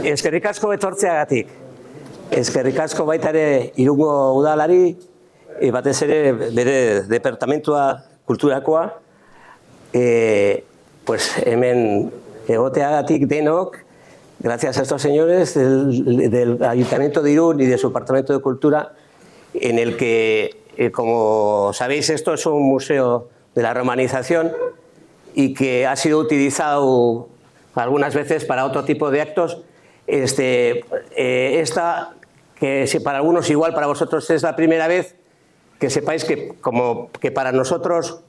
Eskerrik asko etortzeagatik. Eskerrik asko baita ere Irungo udalari, batez ere bere departamentua kulturakoa, pues hemen egoteagatik denok, gracias a estos señores del Ayuntamiento de Irún y de su Departamento de Cultura, en el que, como sabéis, esto es un museo de la romanización y que ha sido utilizado algunas veces para otro tipo de actos. Esta, que si para algunos igual para vosotros es la primera vez, que sepáis que, que para nosotros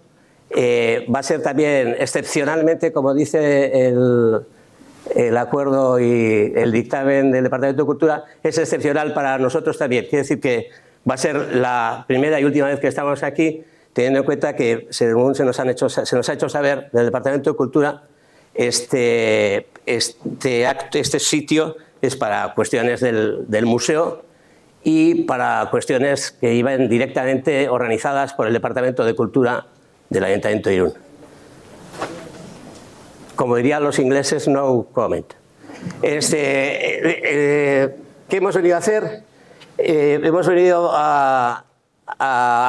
va a ser también excepcionalmente, como dice el acuerdo y el dictamen del Departamento de Cultura, es excepcional para nosotros también. Quiere decir que va a ser la primera y última vez que estamos aquí, teniendo en cuenta que según se nos ha hecho saber del Departamento de Cultura, este sitio es para cuestiones del museo y para cuestiones que iban directamente organizadas por el Departamento de Cultura del Ayuntamiento de Irún. Como dirían los ingleses, no comment. ¿Qué hemos venido a hacer? Hemos venido a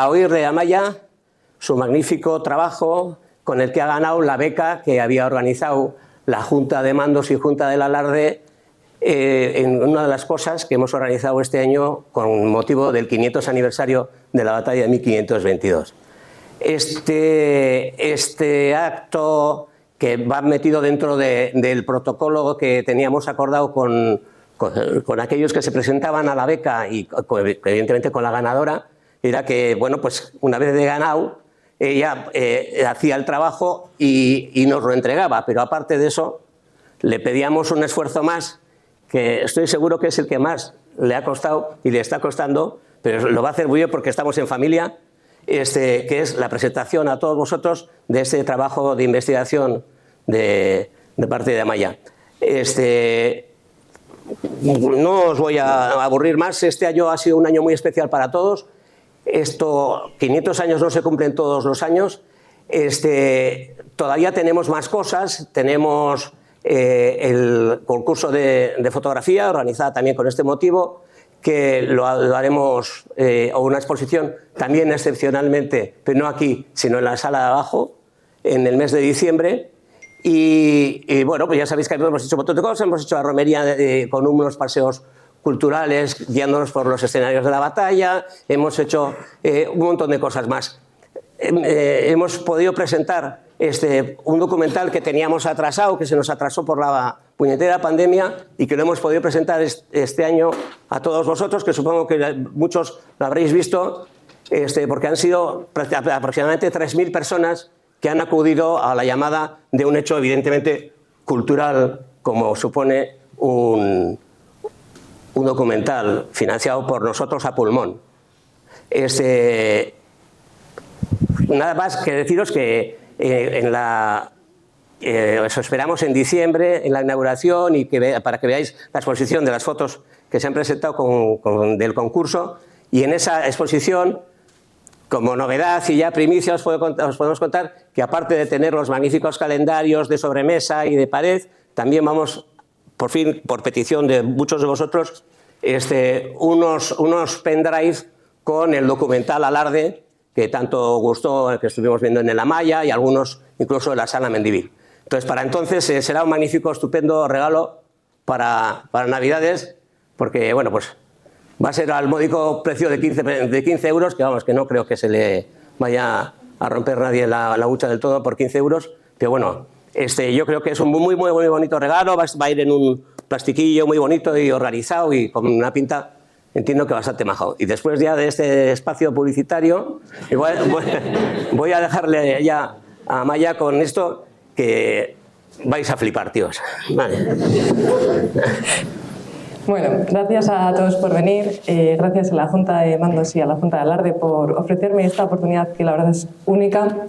oír de Amaia su magnífico trabajo con el que ha ganado la beca que había organizado la Junta de Mandos y Junta del Alarde en una de las cosas que hemos organizado este año con motivo del 500 aniversario de la batalla de 1522. Este acto que va metido dentro del protocolo que teníamos acordado con aquellos que se presentaban a la beca y evidentemente con la ganadora, era que, bueno, pues una vez de ganado, ella hacía el trabajo y nos lo entregaba, pero aparte de eso le pedíamos un esfuerzo más, que estoy seguro que es el que más le ha costado y le está costando, pero lo va a hacer muy bien porque estamos en familia, que es la presentación a todos vosotros de este trabajo de investigación de parte de Amaia. No os voy a aburrir más, este año ha sido un año muy especial para todos. 500 años no se cumplen todos los años. Todavía tenemos más cosas, tenemos el concurso de fotografía organizada también con este motivo, que lo haremos, o una exposición también excepcionalmente, pero no aquí, sino en la sala de abajo, en el mes de diciembre. Y bueno, pues ya sabéis que hemos hecho un montón de cosas, hemos hecho la romería con unos paseos culturales, guiándonos por los escenarios de la batalla, hemos hecho un montón de cosas más. Hemos podido presentar un documental que teníamos atrasado, que se nos atrasó por la puñetera pandemia y que lo hemos podido presentar este año a todos vosotros, que supongo que muchos lo habréis visto, porque han sido aproximadamente 3.000 personas que han acudido a la llamada de un hecho evidentemente cultural, como supone un documental financiado por nosotros a pulmón. Nada más que deciros que os esperamos en diciembre en la inauguración y para que veáis la exposición de las fotos que se han presentado del concurso, y en esa exposición, como novedad y ya primicia, os podemos contar que aparte de tener los magníficos calendarios de sobremesa y de pared, también vamos, por fin, por petición de muchos de vosotros, unos pendrives con el documental Alarde, que tanto gustó, que estuvimos viendo en el Amaia, y algunos incluso en la Sala Mendivil. Entonces, para entonces será un magnífico, estupendo regalo para Navidades, porque, bueno, pues va a ser al módico precio de 15 euros, que vamos, que no creo que se le vaya a romper nadie la hucha del todo por 15 euros, pero bueno, yo creo que es un muy, muy, muy bonito regalo, va a ir en un plastiquillo muy bonito y organizado y con una pinta, entiendo que bastante majo. Y después ya de este espacio publicitario, igual voy a dejarle ya a Amaia con esto, que vais a flipar, tíos. Vale. Bueno, gracias a todos por venir, gracias a la Junta de Mandos y a la Junta de Alarde por ofrecerme esta oportunidad que la verdad es única.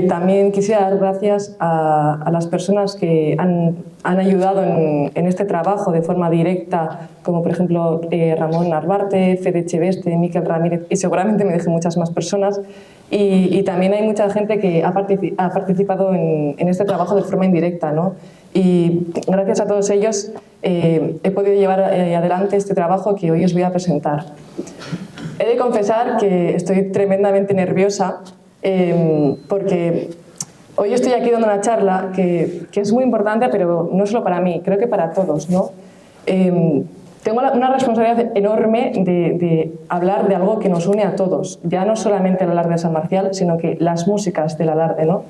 También quisiera dar gracias a las personas que han ayudado en este trabajo de forma directa, como por ejemplo Ramón Narvarte, Fede Cheveste, Miquel Ramírez, y seguramente me deje muchas más personas. Y también hay mucha gente que ha participado en este trabajo de forma indirecta, ¿no? Y gracias a todos ellos he podido llevar adelante este trabajo que hoy os voy a presentar. He de confesar que estoy tremendamente nerviosa porque hoy estoy aquí dando una charla que es muy importante, pero no solo para mí, creo que para todos, ¿no? Tengo una responsabilidad enorme de hablar de algo que nos une a todos, ya no solamente el alarde de San Marcial, sino que las músicas del alarde, ¿no?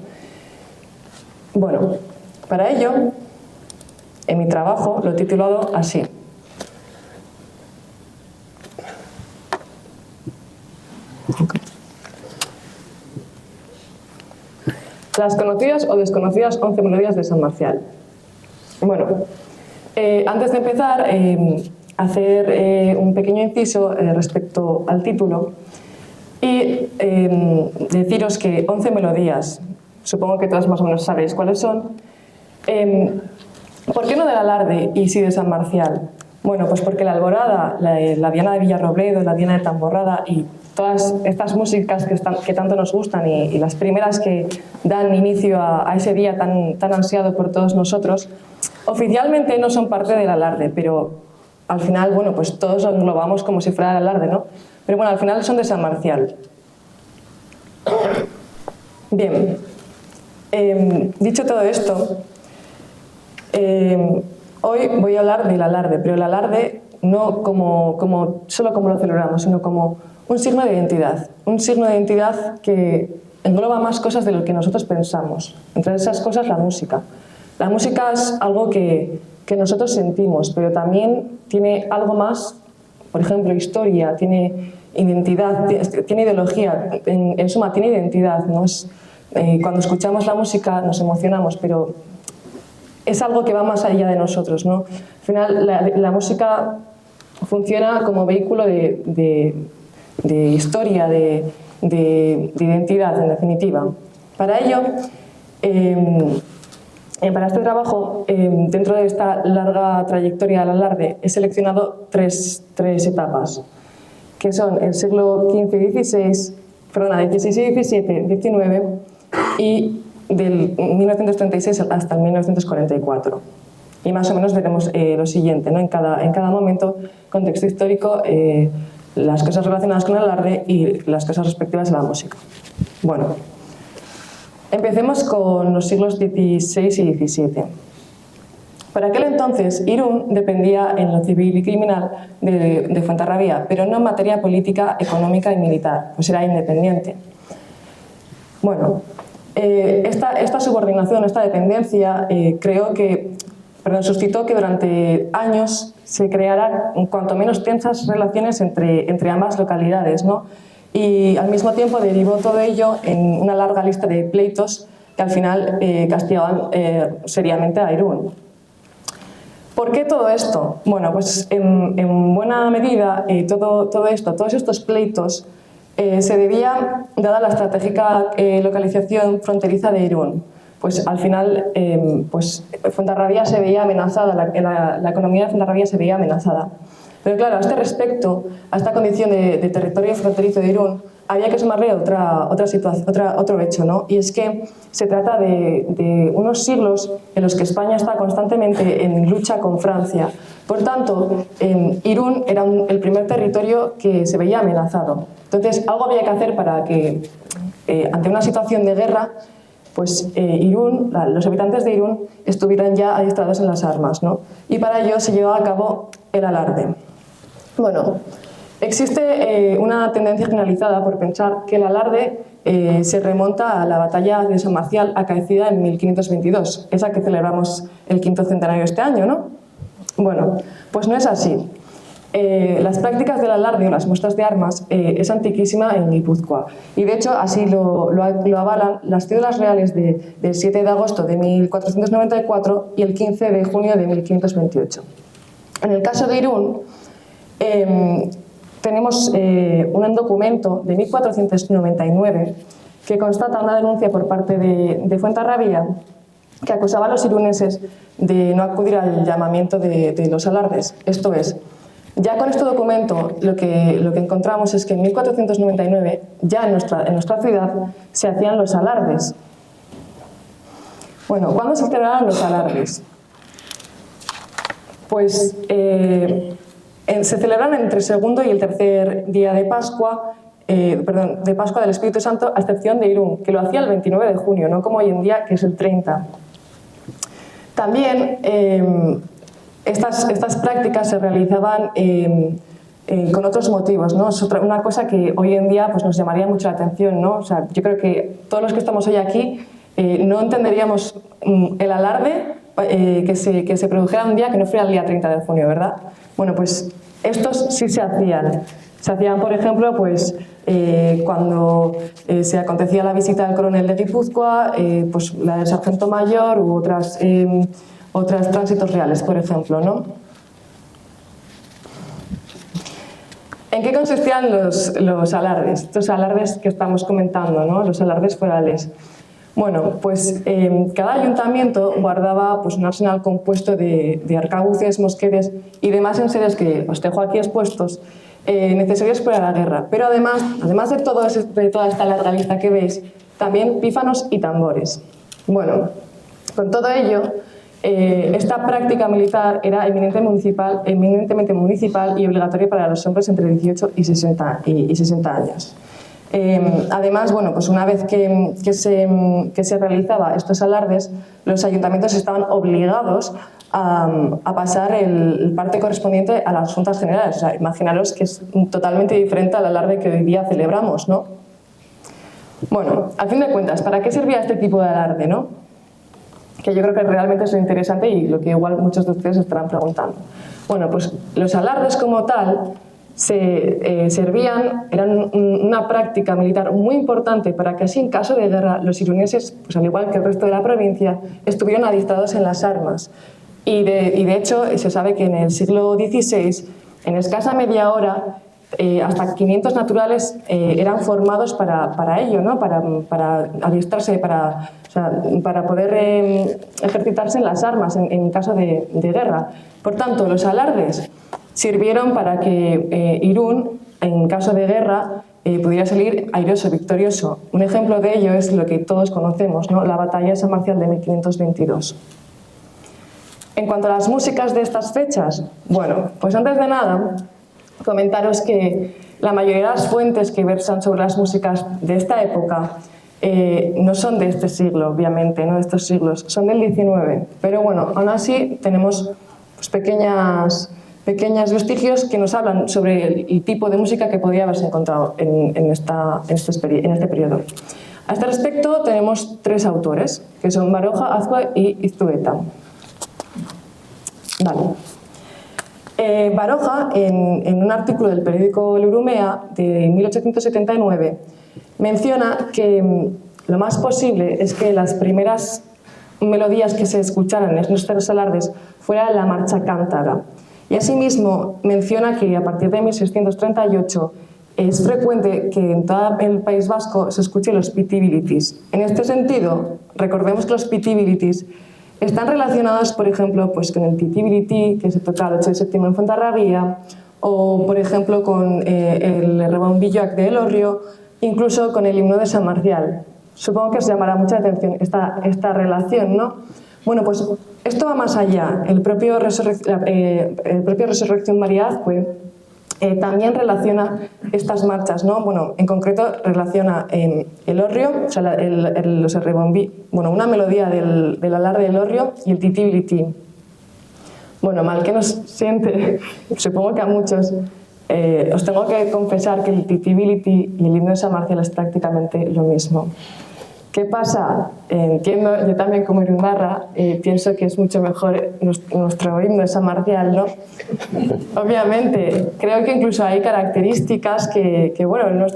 Bueno, para ello, en mi trabajo lo he titulado así. Las conocidas o desconocidas 11 melodías de San Marcial. Bueno, antes de empezar, hacer un pequeño inciso respecto al título y deciros que 11 melodías, supongo que todas más o menos sabéis cuáles son. ¿Por qué no del alarde y sí de San Marcial? Bueno, pues porque la Alborada, la Diana de Villarrobledo, la Diana de Tamborrada y todas estas músicas que tanto nos gustan y las primeras que dan inicio a ese día tan ansiado por todos nosotros, oficialmente no son parte del alarde, pero al final, bueno, pues todos lo englobamos como si fuera el alarde, ¿no? Pero bueno, al final son de San Marcial. Bien, dicho todo esto, hoy voy a hablar del alarde, pero el alarde no solo como lo celebramos, sino como un signo de identidad. Un signo de identidad que engloba más cosas de lo que nosotros pensamos. Entre esas cosas, la música. La música es algo que nosotros sentimos, pero también tiene algo más, por ejemplo, historia, tiene identidad, tiene ideología, en suma, tiene identidad, ¿no? Cuando escuchamos la música nos emocionamos, pero es algo que va más allá de nosotros, ¿no? Al final, la música funciona como vehículo de historia, de identidad, en definitiva. Para ello, para este trabajo, dentro de esta larga trayectoria del alarde, he seleccionado tres etapas, que son el siglo XV y XVI, perdona, XVI y XVII, XIX y del 1936 hasta el 1944. Y más o menos veremos lo siguiente, ¿no? En cada momento, contexto histórico, las cosas relacionadas con el alarde y las cosas respectivas a la música. Bueno, empecemos con los siglos XVI y XVII. Para aquel entonces, Irún dependía en lo civil y criminal de Fuenterrabía, pero no en materia política, económica y militar, pues era independiente. Bueno, esta subordinación, esta dependencia, suscitó que durante años se creara cuanto menos tensas relaciones entre ambas localidades, ¿no? Y al mismo tiempo derivó todo ello en una larga lista de pleitos que al final castigaban seriamente a Irún. ¿Por qué todo esto? Bueno, pues en buena medida todos estos pleitos se debía, dada la estratégica localización fronteriza de Irún. Pues al final Fuenterrabía se veía amenazada, la economía de Fuenterrabía se veía amenazada. Pero claro, a este respecto, a esta condición de territorio fronterizo de Irún, había que sumarle otro hecho, ¿no? Y es que se trata de unos siglos en los que España está constantemente en lucha con Francia. Por tanto, Irún era el primer territorio que se veía amenazado. Entonces, algo había que hacer para que, ante una situación de guerra, pues Irún, los habitantes de Irún estuvieran ya adiestrados en las armas, ¿no? Y para ello se llevaba a cabo el alarde. Bueno, existe una tendencia generalizada por pensar que el alarde se remonta a la batalla de San Marcial acaecida en 1522, esa que celebramos el 5º centenario este año, ¿no? Bueno, pues no es así. Las prácticas del alarde o las muestras de armas es antiquísima en Guipúzcoa y de hecho así lo avalan las cédulas reales del 7 de agosto de 1494 y el 15 de junio de 1528. En el caso de Irún tenemos un documento de 1499 que constata una denuncia por parte de Fuenterrabía que acusaba a los iruneses de no acudir al llamamiento de los alardes. Esto es, ya con este documento lo que encontramos es que en 1499 ya en nuestra ciudad se hacían los alardes. Bueno, ¿cuándo se celebraron los alardes? pues se celebran entre el segundo y el tercer día de Pascua, de Pascua del Espíritu Santo, a excepción de Irún, que lo hacía el 29 de junio, no como hoy en día, que es el 30. También estas prácticas se realizaban con otros motivos, ¿no? Es una cosa que hoy en día pues, nos llamaría mucho la atención, ¿no? O sea, yo creo que todos los que estamos hoy aquí no entenderíamos el alarde que se produjera un día que no fuera el día 30 de junio, ¿verdad? Bueno, pues estos sí se hacían. Se hacían, por ejemplo, pues, cuando se acontecía la visita del coronel de Guipúzcoa, pues la del sargento mayor u otras tránsitos reales, por ejemplo, ¿no? ¿En qué consistían los alardes? Estos alardes que estamos comentando, ¿no? Los alardes forales. Bueno, pues cada ayuntamiento guardaba pues, un arsenal compuesto de arcabuces, mosquetes y demás enseres que os dejo aquí expuestos, necesarios para la guerra. Pero además de toda esta larga lista que veis, también pífanos y tambores. Bueno, con todo ello, esta práctica militar era eminentemente municipal y obligatoria para los hombres entre 18 y 60 años. Además, bueno, pues una vez que se realizaba estos alardes, los ayuntamientos estaban obligados a pasar el parte correspondiente a las juntas generales. O sea, imaginaros que es totalmente diferente al alarde que hoy día celebramos, ¿no? Bueno, a fin de cuentas, ¿para qué servía este tipo de alarde, no? Que yo creo que realmente es lo interesante y lo que igual muchos de ustedes estarán preguntando. Bueno, pues los alardes como tal eran una práctica militar muy importante para que así en caso de guerra los iruneses, pues al igual que el resto de la provincia, estuvieran adistrados en las armas. Y de hecho se sabe que en el siglo XVI, en escasa media hora, hasta 500 naturales eran formados para ello, ¿no? Para adiestrarse, para poder ejercitarse en las armas en caso de guerra. Por tanto, los alardes sirvieron para que Irún, en caso de guerra, pudiera salir airoso, victorioso. Un ejemplo de ello es lo que todos conocemos, ¿no? La batalla de San Marcial de 1522. En cuanto a las músicas de estas fechas, bueno, pues antes de nada, comentaros que la mayoría de las fuentes que versan sobre las músicas de esta época no son de este siglo, obviamente, no de estos siglos, son del XIX. Pero bueno, aún así tenemos pues, pequeños vestigios que nos hablan sobre el tipo de música que podría haberse encontrado en este periodo. A este respecto tenemos tres autores, que son Baroja, Azcue y Iztueta. Vale. Baroja, en un artículo del periódico El Urumea de 1879, menciona que lo más posible es que las primeras melodías que se escucharan en estos alardes fuera la marcha cántabra. Y asimismo menciona que a partir de 1638 es frecuente que en todo el País Vasco se escuchen los pitibilitis. En este sentido, recordemos que los pitibilitis están relacionados, por ejemplo, pues con el titibiliti, que se toca el 8 de septiembre en Fontarrabía, o, por ejemplo, con el rebombilloac de Elorrio, incluso con el himno de San Marcial. Supongo que os llamará mucha atención esta relación, ¿no? Bueno, pues esto va más allá. El propio Resurrección María Azcue también relaciona estas marchas, ¿no? Bueno, en concreto relaciona Elorrio, o sea, una melodía del alarde de Elorrio y el titibiliti. Bueno, mal que nos siente, supongo que a muchos, os tengo que confesar que el titibiliti y el himno de San Marcial es prácticamente lo mismo. ¿Qué pasa? Entiendo, yo también como irundarra pienso que es mucho mejor nuestro himno de San Marcial, ¿no? Obviamente, creo que incluso hay características que bueno,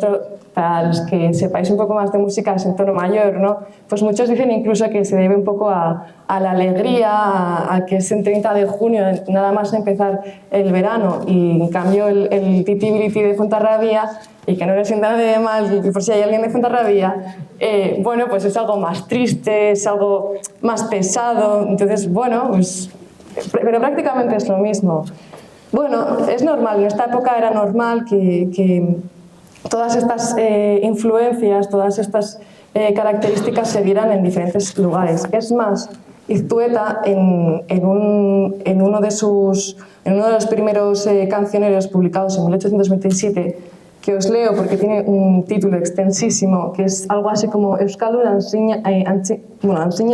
para los que sepáis un poco más de música en tono mayor, ¿no? Pues muchos dicen incluso que se debe un poco a la alegría, a que es en 30 de junio, nada más empezar el verano, y en cambio el titibiliti de Fontarrabía, y que no le sienta de mal, por si hay alguien de Fontarrabía, bueno, pues es algo más triste, es algo más pesado, entonces, bueno, pues, pero prácticamente es lo mismo. Bueno, es normal, en esta época era normal que todas estas influencias, todas estas características se dieran en diferentes lugares. Es más, Iztueta en uno de los primeros cancioneros publicados en 1827, que os leo porque tiene un título extensísimo, que es algo así como Euskaldun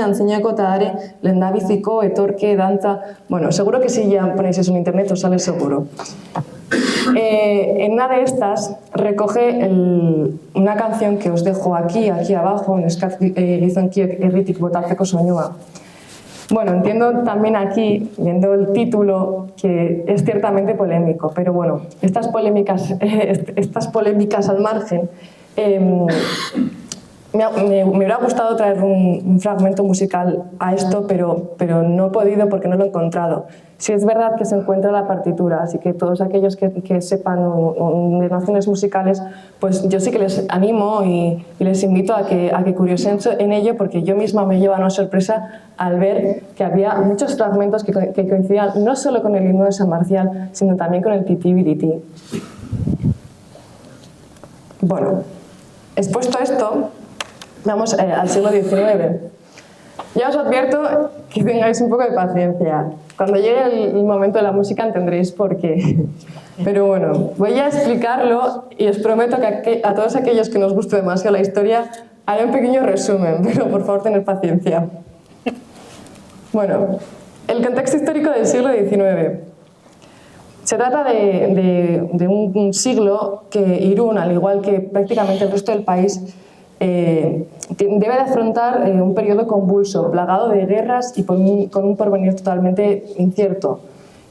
antzinakotare lehendabiziko etorke dantza. Bueno, seguro que si ya ponéis eso en internet os sale seguro. En una de estas recoge una canción que os dejo aquí abajo, en Gizonkiek Erritik Botatzeko Soinua. Bueno, entiendo también aquí, viendo el título, que es ciertamente polémico, pero bueno, estas polémicas al margen, me hubiera gustado traer un fragmento musical a esto, pero no he podido porque no lo he encontrado. Sí es verdad que se encuentra la partitura, así que todos aquellos que sepan de nociones musicales, pues yo sí que les animo y les invito a que curiosen en ello, porque yo misma me llevo una sorpresa al ver que había muchos fragmentos que coincidían no solo con el himno de San Marcial, sino también con el Tití Birití. Bueno, expuesto esto, vamos al siglo XIX. Ya os advierto que tengáis un poco de paciencia. Cuando llegue el momento de la música entenderéis por qué. Pero bueno, voy a explicarlo y os prometo que a todos aquellos que nos guste demasiado la historia haré un pequeño resumen, pero por favor tened paciencia. Bueno, el contexto histórico del siglo XIX. Se trata de un siglo que Irún, al igual que prácticamente el resto del país, debe de afrontar un periodo convulso, plagado de guerras y con un porvenir totalmente incierto.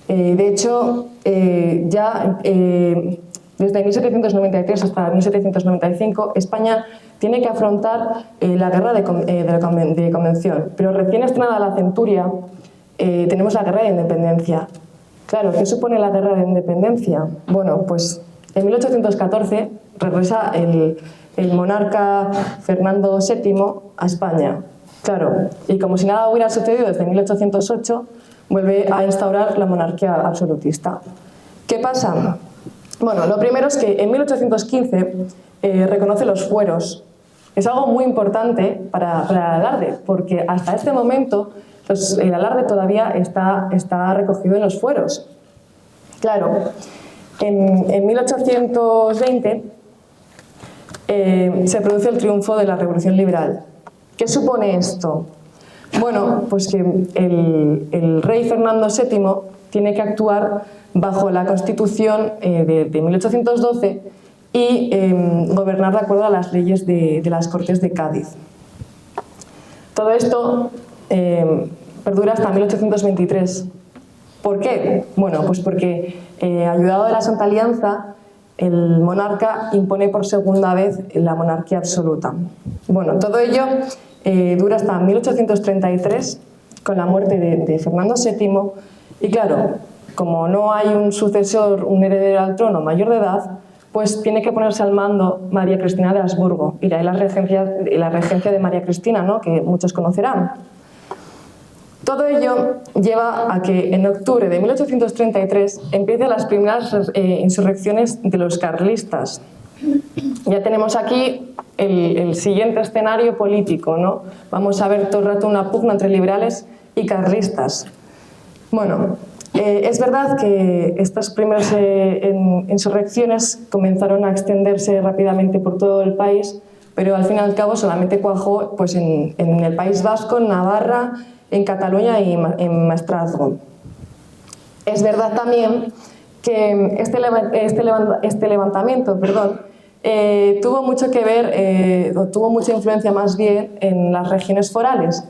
De hecho, ya desde 1793 hasta 1795, España tiene que afrontar la guerra de convención, pero recién estrenada la centuria tenemos la guerra de independencia. Claro, ¿qué supone la guerra de independencia? Bueno, pues en 1814 regresa el monarca Fernando VII a España. Claro, y como si nada hubiera sucedido desde 1808, vuelve a instaurar la monarquía absolutista. ¿Qué pasa? Bueno, lo primero es que en 1815 reconoce los fueros. Es algo muy importante para el alarde, porque hasta este momento el alarde todavía está recogido en los fueros. Claro, en 1820 se produce el triunfo de la Revolución Liberal. ¿Qué supone esto? Bueno, pues que el rey Fernando VII tiene que actuar bajo la Constitución de 1812 y gobernar de acuerdo a las leyes de las Cortes de Cádiz. Todo esto perdura hasta 1823. ¿Por qué? Bueno, pues porque ayudado de la Santa Alianza, el monarca impone por segunda vez la monarquía absoluta. Bueno, todo ello dura hasta 1833, con la muerte de Fernando VII, y claro, como no hay un sucesor, un heredero al trono mayor de edad, pues tiene que ponerse al mando María Cristina de Habsburgo, y de ahí la regencia de María Cristina, ¿no?, que muchos conocerán. Todo ello lleva a que en octubre de 1833 empiecen las primeras insurrecciones de los carlistas. Ya tenemos aquí el siguiente escenario político, ¿no? Vamos a ver todo el rato una pugna entre liberales y carlistas. Bueno, es verdad que estas primeras insurrecciones comenzaron a extenderse rápidamente por todo el país, pero al fin y al cabo solamente cuajó pues, en el País Vasco, en Navarra, en Cataluña y en Maestrazgo. Es verdad también que este levantamiento tuvo mucho que ver, o tuvo mucha influencia más bien en las regiones forales.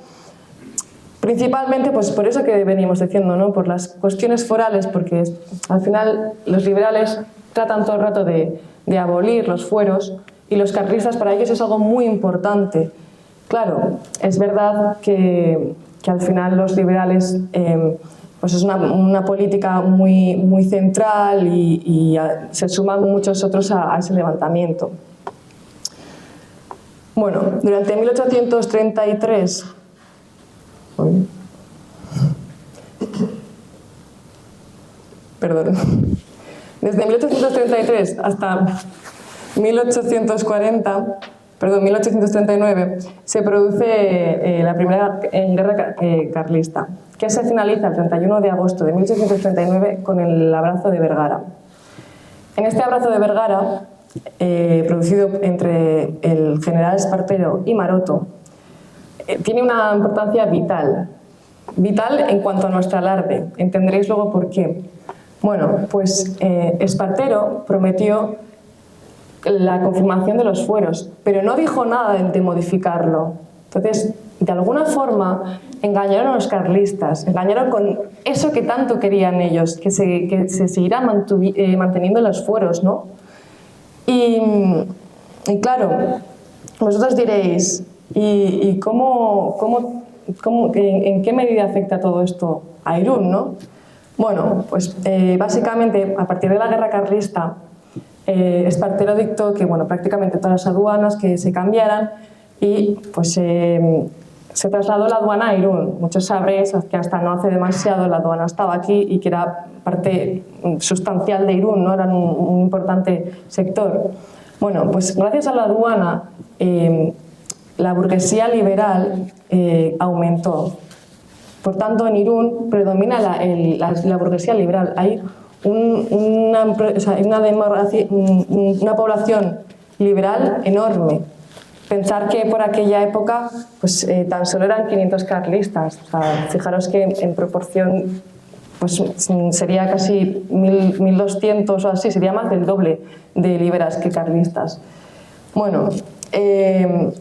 Principalmente pues, por eso que venimos diciendo, ¿no?, por las cuestiones forales, porque al final los liberales tratan todo el rato de abolir los fueros y los carlistas para ellos es algo muy importante. Claro, es verdad que al final los liberales pues es una política muy central y se suman muchos otros a ese levantamiento. Bueno, durante 1833... Perdón. Desde 1833 hasta 1840 1839, se produce la primera guerra carlista, que se finaliza el 31 de agosto de 1839 con el Abrazo de Vergara. En este Abrazo de Vergara, producido entre el general Espartero y Maroto, tiene una importancia vital. Vital en cuanto a nuestro alarde. Entenderéis luego por qué. Bueno, pues Espartero prometió la confirmación de los fueros, pero no dijo nada de modificarlo. Entonces, de alguna forma, engañaron a los carlistas, engañaron con eso que tanto querían ellos, que se seguirán manteniendo los fueros, ¿no? Y claro, vosotros diréis, ¿y en qué medida afecta todo esto a Irún, no? Bueno, pues básicamente, a partir de la guerra carlista, Espartero dictó que, bueno, prácticamente todas las aduanas que se cambiaran y pues se trasladó la aduana a Irún. Muchos sabréis que hasta no hace demasiado la aduana estaba aquí y que era parte sustancial de Irún, ¿no? Era un importante sector. Bueno, pues gracias a la aduana la burguesía liberal aumentó. Por tanto, en Irún predomina la burguesía liberal. Hay una población liberal enorme. Pensar que por aquella época pues, tan solo eran 500 carlistas. O sea, fijaros que en proporción pues, sería casi 1.200 o así, sería más del doble de liberas que carlistas. Bueno, el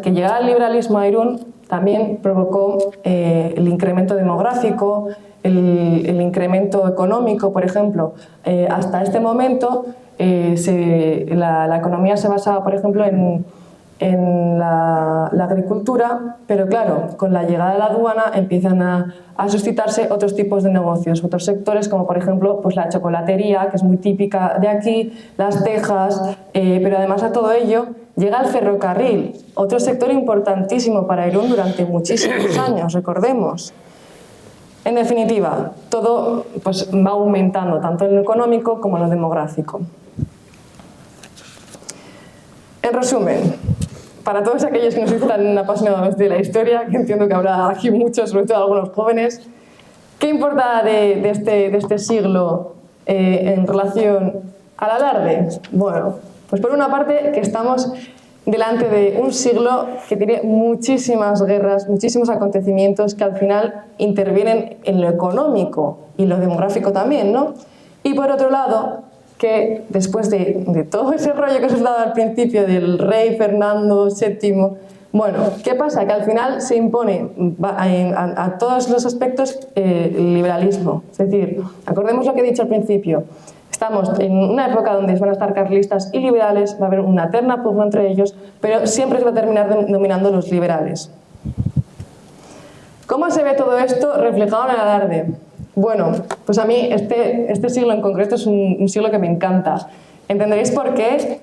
que llegara al liberalismo a Irún también provocó el incremento demográfico, el incremento económico, por ejemplo. Hasta este momento la economía se basaba, por ejemplo, en la agricultura, pero claro, con la llegada de la aduana empiezan a suscitarse otros tipos de negocios, otros sectores como por ejemplo pues la chocolatería, que es muy típica de aquí, las tejas, pero además a todo ello llega el ferrocarril, otro sector importantísimo para Irún durante muchísimos años, recordemos. En definitiva, todo pues, va aumentando, tanto en lo económico como en lo demográfico. En resumen, para todos aquellos que nos están apasionados de la historia, que entiendo que habrá aquí muchos, sobre todo algunos jóvenes, ¿qué importa de este siglo en relación al alarde? Bueno, pues por una parte que estamos delante de un siglo que tiene muchísimas guerras, muchísimos acontecimientos que al final intervienen en lo económico y lo demográfico también, ¿no? Y por otro lado, que después de todo ese rollo que os he dado al principio del rey Fernando VII, bueno, ¿qué pasa? Que al final se impone a todos los aspectos el liberalismo. Es decir, acordemos lo que he dicho al principio, estamos en una época donde van a estar carlistas y liberales, va a haber una eterna pugna entre ellos, pero siempre se va a terminar dominando los liberales. ¿Cómo se ve todo esto reflejado en el alarde? Bueno, pues a mí este siglo en concreto es un siglo que me encanta. Entenderéis por qué,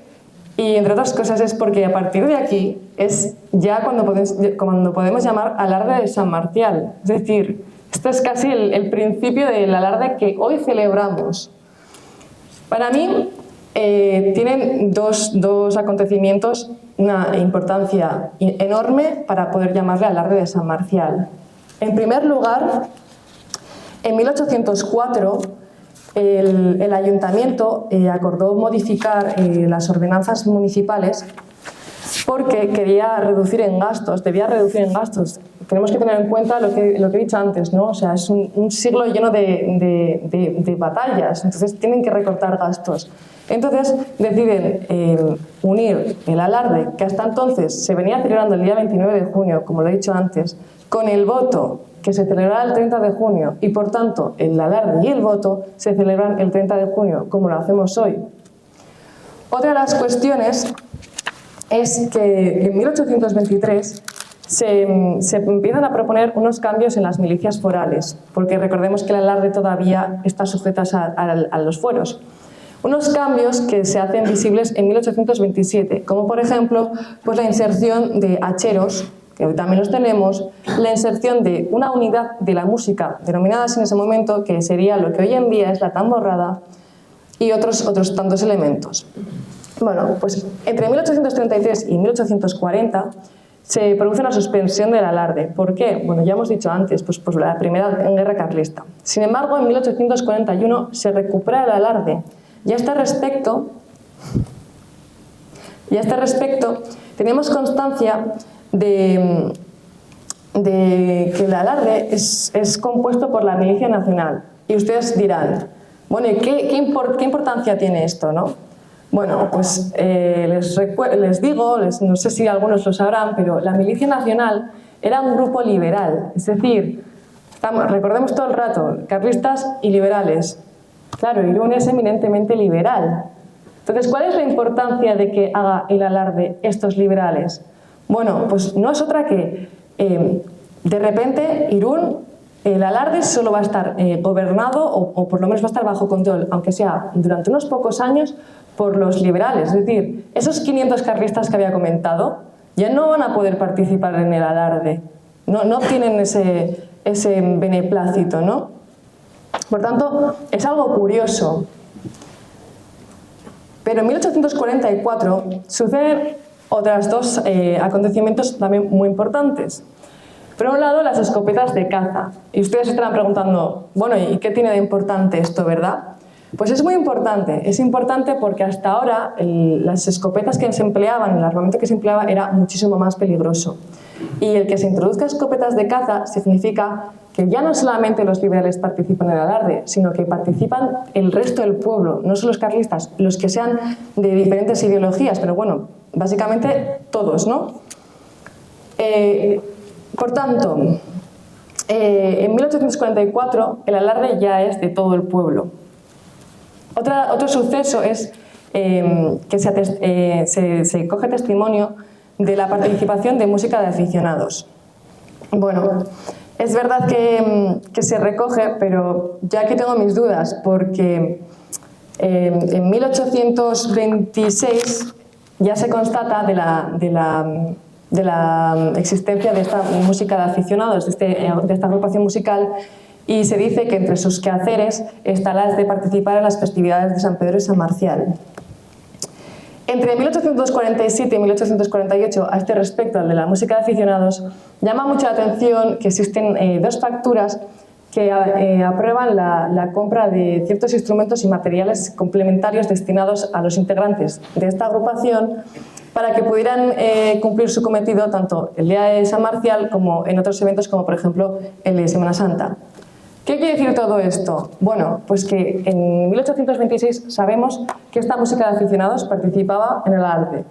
y entre otras cosas es porque a partir de aquí es ya cuando podemos llamar alarde de San Marcial. Es decir, esto es casi el principio del alarde que hoy celebramos. Para mí tienen dos acontecimientos una importancia enorme para poder llamarle alarde de San Marcial. En primer lugar, en 1804 el ayuntamiento acordó modificar las ordenanzas municipales porque quería reducir en gastos, debía reducir en gastos. Tenemos que tener en cuenta lo que he dicho antes, ¿no? O sea, es un siglo lleno de batallas, entonces tienen que recortar gastos. Entonces deciden unir el alarde, que hasta entonces se venía celebrando el día 29 de junio, como lo he dicho antes, con el voto, que se celebrará el 30 de junio, y por tanto el alarde y el voto se celebran el 30 de junio, como lo hacemos hoy. Otra de las cuestiones es que en 1823 se empiezan a proponer unos cambios en las milicias forales, porque recordemos que el alarde todavía está sujeto a los fueros. Unos cambios que se hacen visibles en 1827, como por ejemplo pues la inserción de hacheros, que hoy también los tenemos, la inserción de una unidad de la música, denominadas en ese momento, que sería lo que hoy en día es la tamborrada, y otros tantos elementos. Bueno, pues entre 1833 y 1840 se produce la suspensión del alarde. ¿Por qué? Bueno, ya hemos dicho antes, pues por la Primera Guerra Carlista. Sin embargo, en 1841 se recupera el alarde. Y a este respecto tenemos constancia de que el alarde es compuesto por la Milicia Nacional. Y ustedes dirán, bueno, ¿y qué importancia tiene esto, no? Bueno, pues les digo, no sé si algunos lo sabrán, pero la Milicia Nacional era un grupo liberal. Es decir, recordemos todo el rato, carlistas y liberales. Claro, Irún es eminentemente liberal. Entonces, ¿cuál es la importancia de que haga el alarde estos liberales? Bueno, pues no es otra que, de repente, Irún, el alarde solo va a estar gobernado, o por lo menos va a estar bajo control, aunque sea durante unos pocos años, por los liberales. Es decir, esos 500 carlistas que había comentado ya no van a poder participar en el alarde. No tienen ese beneplácito, ¿no? Por tanto, es algo curioso. Pero en 1844 suceden otros dos acontecimientos también muy importantes. Por un lado, las escopetas de caza. Y ustedes se estarán preguntando, bueno, ¿y qué tiene de importante esto, verdad? Pues es muy importante. Es importante porque hasta ahora las escopetas que se empleaban, el armamento que se empleaba era muchísimo más peligroso. Y el que se introduzca escopetas de caza significa que ya no solamente los liberales participan en el alarde, sino que participan el resto del pueblo, no solo los carlistas, los que sean de diferentes ideologías, pero bueno, básicamente todos, ¿no? Por tanto, en 1844 el alarde ya es de todo el pueblo. Otro suceso es que se coge testimonio de la participación de música de aficionados. Bueno, es verdad que se recoge, pero ya que tengo mis dudas, porque en 1826 ya se constata de la existencia de esta música de aficionados, de esta agrupación musical, y se dice que entre sus quehaceres está la de participar en las festividades de San Pedro y San Marcial. Entre 1847 y 1848, a este respecto, al de la música de aficionados, llama mucho la atención que existen dos facturas que aprueban la compra de ciertos instrumentos y materiales complementarios destinados a los integrantes de esta agrupación para que pudieran cumplir su cometido tanto el día de San Marcial como en otros eventos como por ejemplo el de Semana Santa. ¿Qué quiere decir todo esto? Bueno, pues que en 1826 sabemos que esta música de aficionados participaba en el alarde.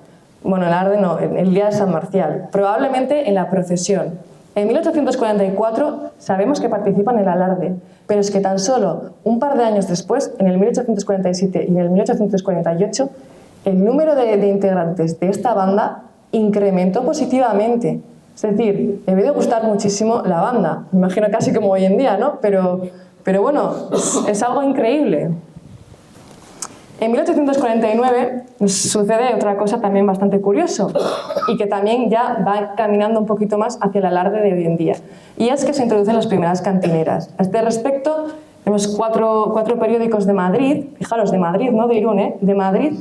Bueno, el alarde no, en el día de San Marcial, probablemente en la procesión. En 1844 sabemos que participan en el alarde, pero es que tan solo un par de años después, en el 1847 y en el 1848, el número de integrantes de esta banda incrementó positivamente. Es decir, debió de gustar muchísimo la banda, me imagino casi como hoy en día, ¿no? Pero bueno, es algo increíble. En 1849 sucede otra cosa también bastante curioso y que también ya va caminando un poquito más hacia el alarde de hoy en día. Y es que se introducen las primeras cantineras. A este respecto, tenemos cuatro periódicos de Madrid, fijaros, de Madrid, no de Irún, de Madrid,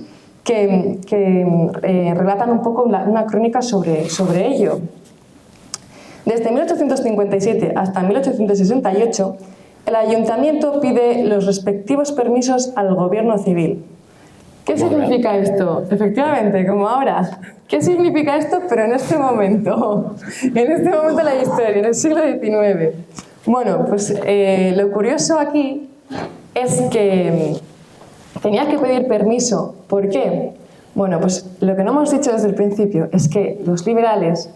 que relatan un poco una crónica sobre ello. Desde 1857 hasta 1868, el ayuntamiento pide los respectivos permisos al gobierno civil. ¿Qué significa esto? Efectivamente, como ahora. ¿Qué significa esto? Pero en este momento de la historia, en el siglo XIX. Bueno, pues lo curioso aquí es que tenía que pedir permiso. ¿Por qué? Bueno, pues lo que no hemos dicho desde el principio es que los liberales,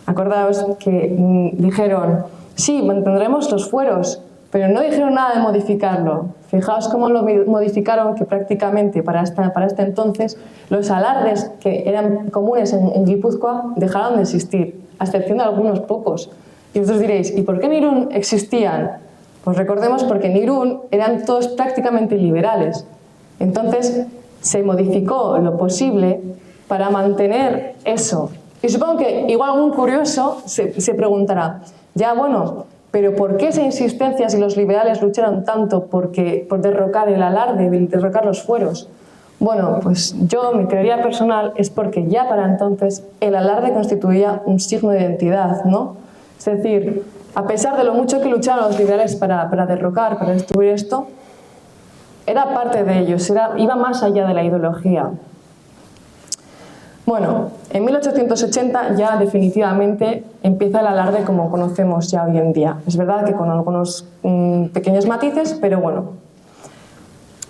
acordaos que dijeron, sí, mantendremos los fueros, pero no dijeron nada de modificarlo. Fijaos cómo lo modificaron, que prácticamente para este entonces los alardes que eran comunes en Guipúzcoa dejaron de existir, a excepción de algunos pocos. Y vosotros diréis, ¿y por qué en Irún existían? Pues recordemos porque en Irún eran todos prácticamente liberales. Entonces se modificó lo posible para mantener eso. Y supongo que igual algún curioso se preguntará, ya bueno, pero ¿por qué esa insistencia si los liberales lucharon tanto por derrocar el alarde, derrocar los fueros? Bueno, pues yo, mi teoría personal es porque ya para entonces el alarde constituía un signo de identidad, ¿no? Es decir, a pesar de lo mucho que lucharon los liberales para derrocar, para destruir esto, era parte de ellos, iba más allá de la ideología. Bueno, en 1880 ya definitivamente empieza el alarde como conocemos ya hoy en día. Es verdad que con algunos pequeños matices, pero bueno.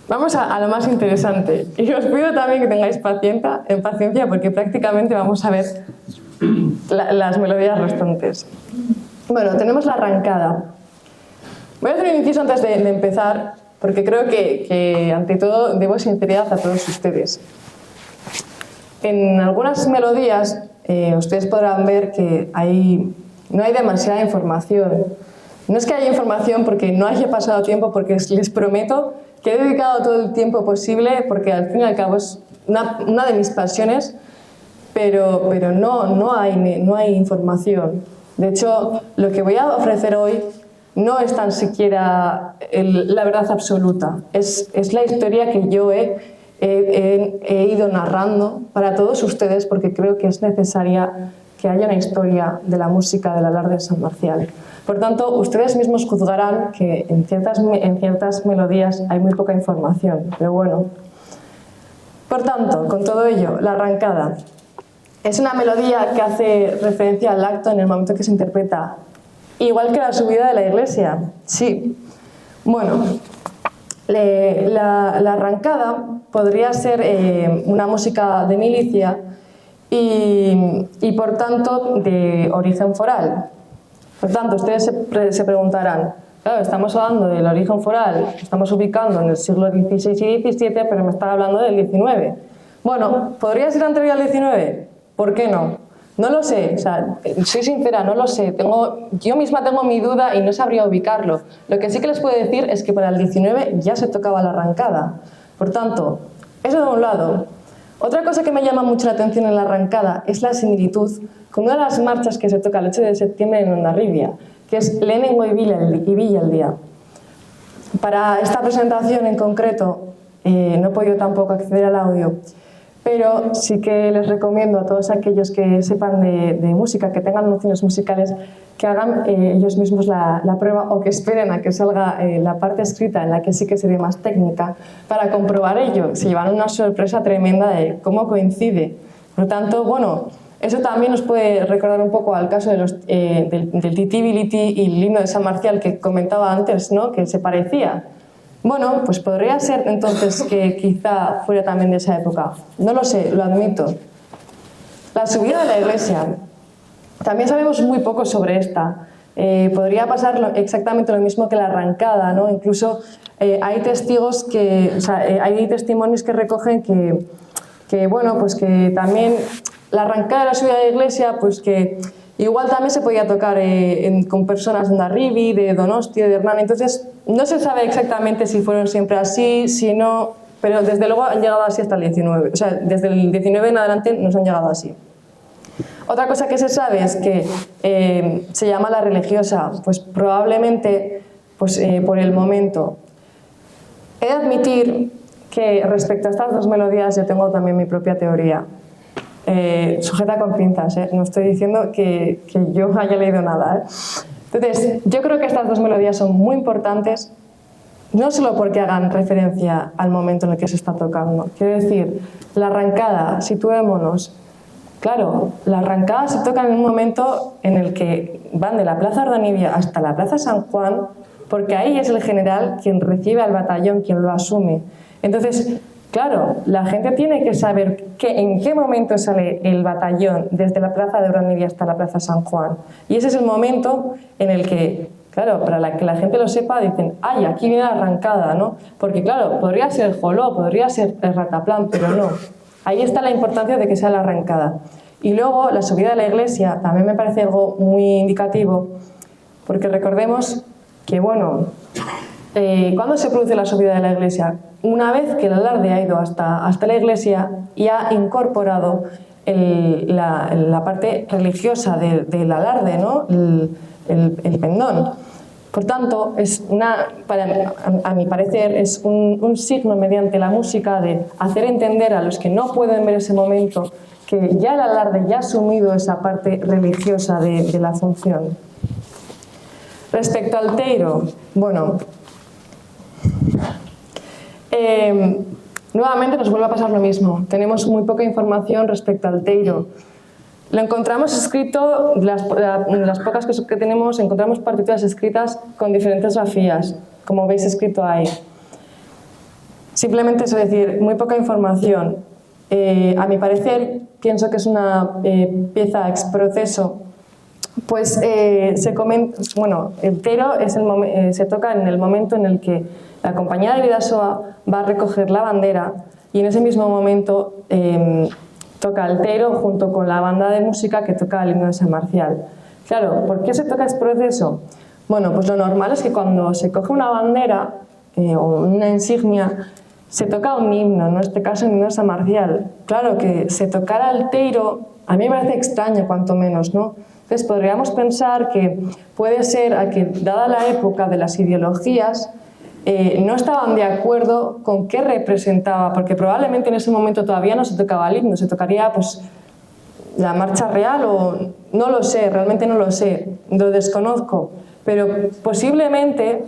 Vamos a lo más interesante. Y os pido también que tengáis paciencia porque prácticamente vamos a ver las melodías restantes. Bueno, tenemos la arrancada. Voy a hacer un inciso antes de empezar porque creo que ante todo debo sinceridad a todos ustedes. En algunas melodías ustedes podrán ver que no hay demasiada información. No es que haya información porque no haya pasado tiempo, porque les prometo que he dedicado todo el tiempo posible, porque al fin y al cabo es una de mis pasiones, pero no hay información. De hecho, lo que voy a ofrecer hoy no es tan siquiera la verdad absoluta, es la historia que yo he ido narrando para todos ustedes porque creo que es necesaria que haya una historia de la música del alarde de San Marcial. Por tanto, ustedes mismos juzgarán que en ciertas melodías hay muy poca información, pero bueno. Por tanto, con todo ello, la arrancada es una melodía que hace referencia al acto en el momento que se interpreta, igual que la subida de la iglesia. Sí. Bueno, la arrancada podría ser una música de milicia y por tanto de origen foral. Por tanto, ustedes se preguntarán, claro, estamos hablando del origen foral, estamos ubicando en el siglo XVI y XVII, pero me está hablando del XIX. Bueno, ¿podría ser anterior al XIX? ¿Por qué no? No lo sé, o sea, soy sincera, no lo sé. Yo misma tengo mi duda y no sabría ubicarlo. Lo que sí que les puedo decir es que para el XIX ya se tocaba la arrancada. Por tanto, eso de un lado. Otra cosa que me llama mucho la atención en la arrancada es la similitud con una de las marchas que se toca el 8 de septiembre en Hondarribia, que es Lehenengo y Bilaldia. Para esta presentación en concreto no he podido tampoco acceder al audio, pero sí que les recomiendo a todos aquellos que sepan de música, que tengan nociones musicales, que hagan ellos mismos la prueba o que esperen a que salga la parte escrita en la que sí que se ve más técnica para comprobar ello. Se llevan una sorpresa tremenda de cómo coincide. Por lo tanto, bueno, eso también nos puede recordar un poco al caso del Tití-Bilití y el himno de San Marcial que comentaba antes, ¿no? Que se parecía. Bueno, pues podría ser entonces que quizá fuera también de esa época. No lo sé, lo admito. La subida de la iglesia. También sabemos muy poco sobre esta. Podría pasar exactamente lo mismo que la arrancada, ¿no? Incluso hay testimonios que recogen que bueno, pues que también la arrancada de la subida de la iglesia, pues que igual también se podía tocar con personas de Hondarribia, de Donostia, de Hernán. Entonces, no se sabe exactamente si fueron siempre así, si no, pero desde luego han llegado así hasta el 19. O sea, desde el 19 en adelante nos han llegado así. Otra cosa que se sabe es que se llama la religiosa, pues probablemente pues, por el momento. He de admitir que respecto a estas dos melodías yo tengo también mi propia teoría. Sujeta con pinzas, no estoy diciendo que yo haya leído nada. Entonces, yo creo que estas dos melodías son muy importantes, no solo porque hagan referencia al momento en el que se está tocando. Quiero decir, la arrancada, situémonos. Claro, la arrancada se toca en un momento en el que van de la Plaza Hondarribia hasta la Plaza San Juan, porque ahí es el general quien recibe al batallón, quien lo asume. Entonces, claro, la gente tiene que saber en qué momento sale el batallón desde la Plaza de Hondarribia hasta la Plaza San Juan. Y ese es el momento en el que, claro, para que la gente lo sepa, dicen, ¡ay, aquí viene la arrancada!, ¿no? Porque, claro, podría ser el Joló, podría ser el Rataplan, pero no. Ahí está la importancia de que sea la arrancada. Y luego, la subida de la iglesia también me parece algo muy indicativo, porque recordemos que, bueno, ¿cuándo se produce la subida de la iglesia? Una vez que el alarde ha ido hasta la iglesia y ha incorporado la parte religiosa del alarde, ¿no? El pendón. Por tanto, a mi parecer, es un signo mediante la música de hacer entender a los que no pueden ver ese momento que ya el alarde ya ha asumido esa parte religiosa de la función. Respecto al teiro, bueno, nuevamente nos vuelve a pasar lo mismo. Tenemos muy poca información respecto al teiro. Lo encontramos escrito, las pocas que tenemos, encontramos partituras escritas con diferentes grafías, como veis escrito ahí. Simplemente es decir, muy poca información. A mi parecer, pienso que es una pieza ex proceso, pues bueno, el teiro se toca en el momento en el que la compañía de Bidasoa va a recoger la bandera y en ese mismo momento toca el teiro junto con la banda de música que toca el himno de San Marcial. Claro, ¿por qué se toca este proceso? Bueno, pues lo normal es que cuando se coge una bandera o una insignia, se toca un himno, en este caso el himno de San Marcial. Claro, que se tocara el teiro, a mí me parece extraño, cuanto menos, ¿no? Entonces podríamos pensar que puede ser a que, dada la época de las ideologías, no estaban de acuerdo con qué representaba, porque probablemente en ese momento todavía no se tocaba el himno, se tocaría pues, la marcha real o no lo sé, realmente no lo sé, lo desconozco, pero posiblemente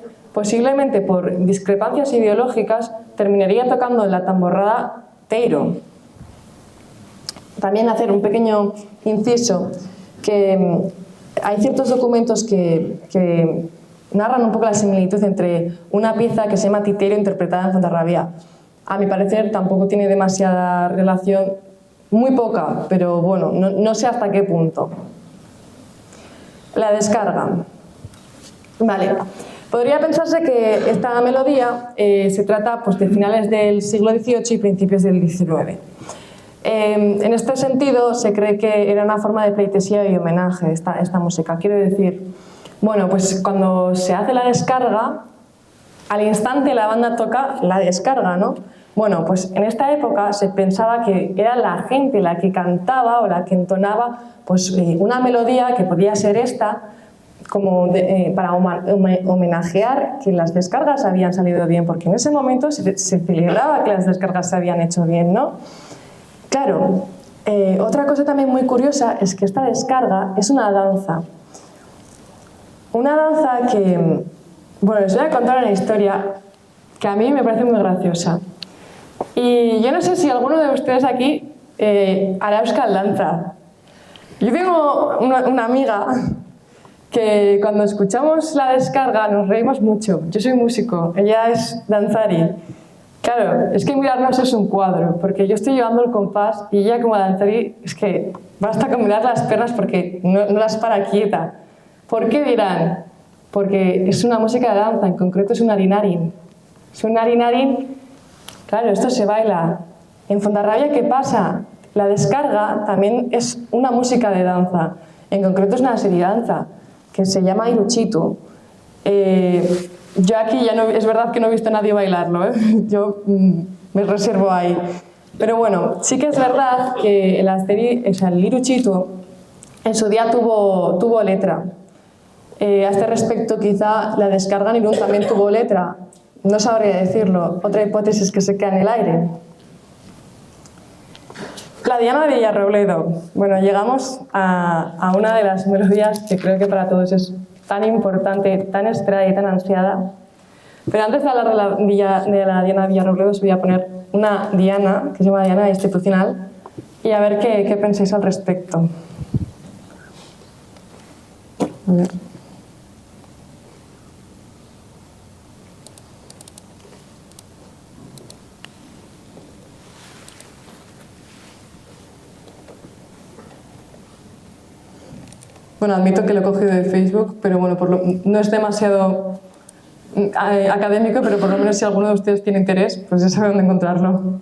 por discrepancias ideológicas terminaría tocando en la tamborrada teiro. También hacer un pequeño inciso, que hay ciertos documentos que narran un poco la similitud entre una pieza que se llama Titeiro interpretada en Fontarrabía. A mi parecer tampoco tiene demasiada relación, muy poca, pero bueno, no sé hasta qué punto. La descarga. Vale. Podría pensarse que esta melodía se trata pues, de finales del siglo XVIII y principios del XIX. En este sentido, se cree que era una forma de pleitesía y homenaje esta música. Quiero decir, bueno, pues cuando se hace la descarga, al instante la banda toca la descarga, ¿no? Bueno, pues en esta época se pensaba que era la gente la que cantaba o la que entonaba pues, una melodía que podía ser esta, como para homenajear que las descargas habían salido bien, porque en ese momento se celebraba que las descargas se habían hecho bien, ¿no? Claro, otra cosa también muy curiosa es que esta descarga es una danza. Una danza que, bueno, les voy a contar una historia que a mí me parece muy graciosa. Y yo no sé si alguno de ustedes aquí hará euskal danza. Yo tengo una amiga que cuando escuchamos la descarga nos reímos mucho. Yo soy músico, ella es danzari. Claro, es que mirarnos es un cuadro, porque yo estoy llevando el compás y ella como danzari es que basta con mirar las piernas porque no las para quieta. ¿Por qué dirán? Porque es una música de danza, en concreto es un arinarin. Es un arinarin, claro, esto se baila. En Fontarrabia, ¿qué pasa? La descarga también es una música de danza, en concreto es una serie de danza, que se llama iruchitu. Yo aquí ya no, es verdad que no he visto a nadie bailarlo, ¿eh? Yo me reservo ahí. Pero bueno, sí que es verdad que el iruchitu en su día tuvo letra. A este respecto, quizá la descarga en Irún también tuvo letra. No sabría decirlo. Otra hipótesis que se queda en el aire. La Diana de Villarrobledo. Bueno, llegamos a una de las melodías que creo que para todos es tan importante, tan esperada y tan ansiada. Pero antes de hablar de la Diana de Villarrobledo, os voy a poner una Diana, que se llama Diana institucional, y a ver qué pensáis al respecto. A ver. Bueno, admito que lo he cogido de Facebook, pero bueno, no es demasiado académico, pero por lo menos si alguno de ustedes tiene interés, pues ya sabe dónde encontrarlo.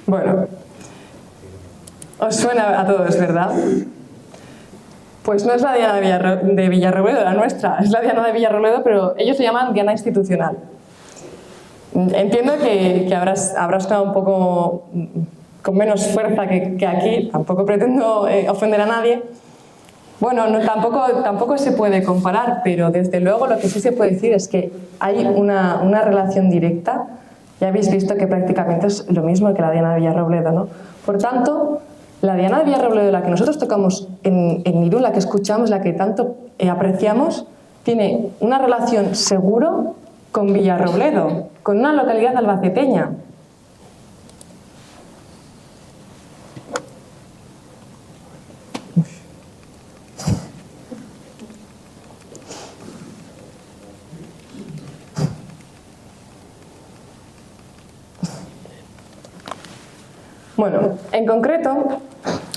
Bueno, os suena a todos, ¿verdad? Pues no es la Diana de Villarrobledo, la nuestra, es la Diana de Villarrobledo, pero ellos se llaman Diana institucional. Entiendo que habrás estado un poco con menos fuerza que aquí, tampoco pretendo ofender a nadie. Bueno, no, tampoco se puede comparar, pero desde luego lo que sí se puede decir es que hay una relación directa. Ya habéis visto que prácticamente es lo mismo que la Diana de Villarrobledo, ¿no? Por tanto, la Diana de Villarrobledo, la que nosotros tocamos en Irún, la que escuchamos, la que tanto apreciamos, tiene una relación seguro con Villarrobledo, con una localidad albaceteña. Bueno, en concreto,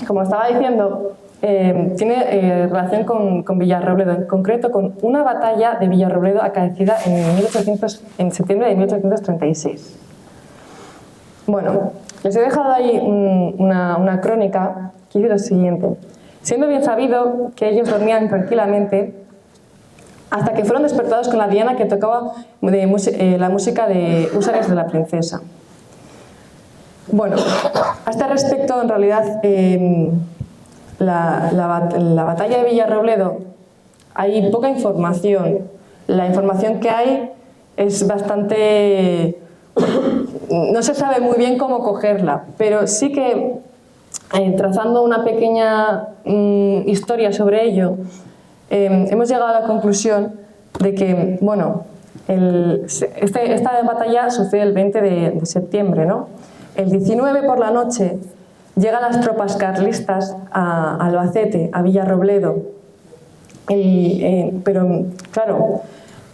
como estaba diciendo, tiene relación con Villarrobledo, en concreto con una batalla de Villarrobledo acaecida en septiembre de 1836. Bueno, les he dejado ahí una crónica que dice lo siguiente. Siendo bien sabido que ellos dormían tranquilamente hasta que fueron despertados con la diana que tocaba la música de Húsares de la Princesa. Bueno, a este respecto, en realidad, la batalla de Villarrobledo hay poca información. La información que hay es bastante... No se sabe muy bien cómo cogerla, pero sí que, trazando una pequeña historia sobre ello, hemos llegado a la conclusión de que, bueno, esta batalla sucede el 20 de septiembre, ¿no? El 19 por la noche llegan las tropas carlistas a Albacete, a Villarrobledo. Pero, claro,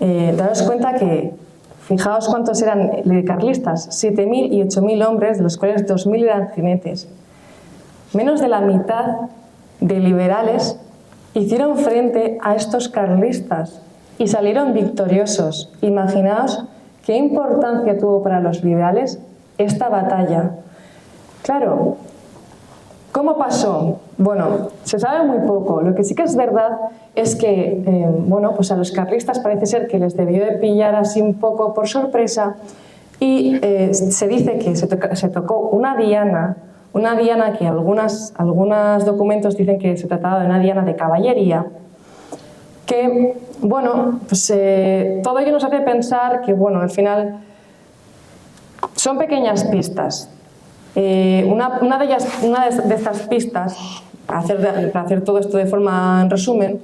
daros cuenta que, fijaos cuántos eran de carlistas, 7.000 y 8.000 hombres, de los cuales 2.000 eran jinetes. Menos de la mitad de liberales hicieron frente a estos carlistas y salieron victoriosos. Imaginaos qué importancia tuvo para los liberales esta batalla. Claro, ¿cómo pasó? Bueno, se sabe muy poco. Lo que sí que es verdad es que, bueno, pues a los carlistas parece ser que les debió de pillar así un poco por sorpresa y se dice que se tocó una diana que algunos documentos dicen que se trataba de una diana de caballería, que, bueno, pues todo ello nos hace pensar que, bueno, al final son pequeñas pistas. Una de estas pistas, para hacer todo esto de forma en resumen,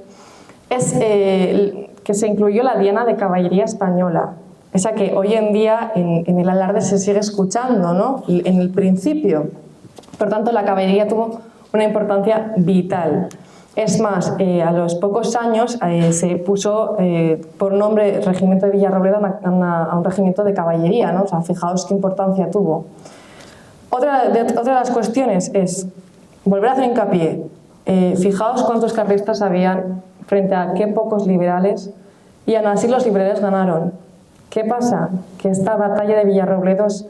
es que se incluyó la diana de caballería española, esa que hoy en día en el alarde se sigue escuchando, ¿no? En el principio. Por tanto, la caballería tuvo una importancia vital. Es más, a los pocos años se puso por nombre Regimiento de Villarrobledo a un regimiento de caballería, ¿no? O sea, fijaos qué importancia tuvo. Otra de las cuestiones es volver a hacer hincapié. Fijaos cuántos carlistas habían frente a qué pocos liberales, y aún así los liberales ganaron. ¿Qué pasa? Que esta batalla de Villarrobledo es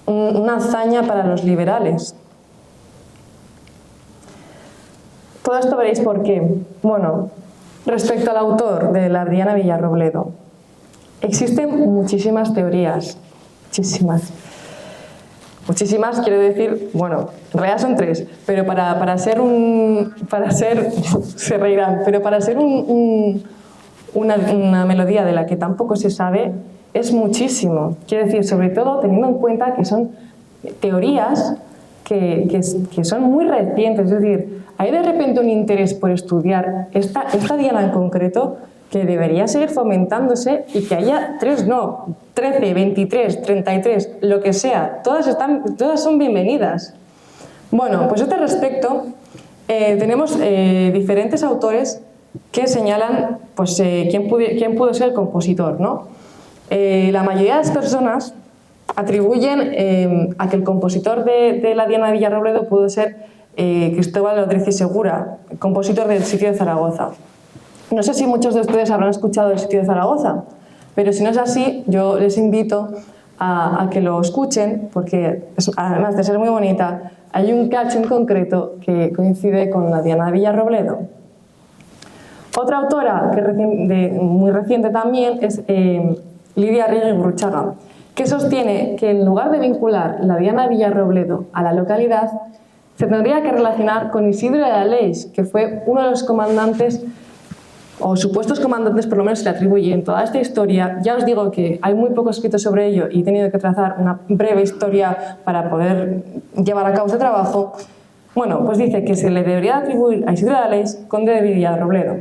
una hazaña para los liberales. Todo esto veréis por qué. Bueno, respecto al autor de la Diana de Villarrobledo, existen muchísimas teorías, muchísimas, quiero decir, bueno, en realidad son 3, pero para ser se reirán, pero para ser una melodía de la que tampoco se sabe, es muchísimo. Quiero decir, sobre todo teniendo en cuenta que son teorías que son muy recientes, es decir, hay de repente un interés por estudiar esta diana en concreto que debería seguir fomentándose y que haya 13, 23, 33, lo que sea, todas son bienvenidas. Bueno, pues a este respecto tenemos diferentes autores que señalan pues, quién pudo ser el compositor, ¿no? La mayoría de las personas atribuyen a que el compositor de la Diana de Villarrobledo pudo ser Cristóbal Rodríguez Segura, compositor del Sitio de Zaragoza. No sé si muchos de ustedes habrán escuchado el Sitio de Zaragoza, pero si no es así, yo les invito a que lo escuchen, porque además de ser muy bonita, hay un cacho en concreto que coincide con la Diana de Villarrobledo. Otra autora muy reciente también es Lidia Arregui Gurruchaga, que sostiene que en lugar de vincular la Diana de Villarrobledo a la localidad, se tendría que relacionar con Isidro de Aleix, que fue uno de los comandantes, o supuestos comandantes, por lo menos se le atribuye en toda esta historia. Ya os digo que hay muy poco escrito sobre ello y he tenido que trazar una breve historia para poder llevar a cabo este trabajo. Bueno, pues dice que se le debería atribuir a Isidro de Aleix, conde de Villarrobledo.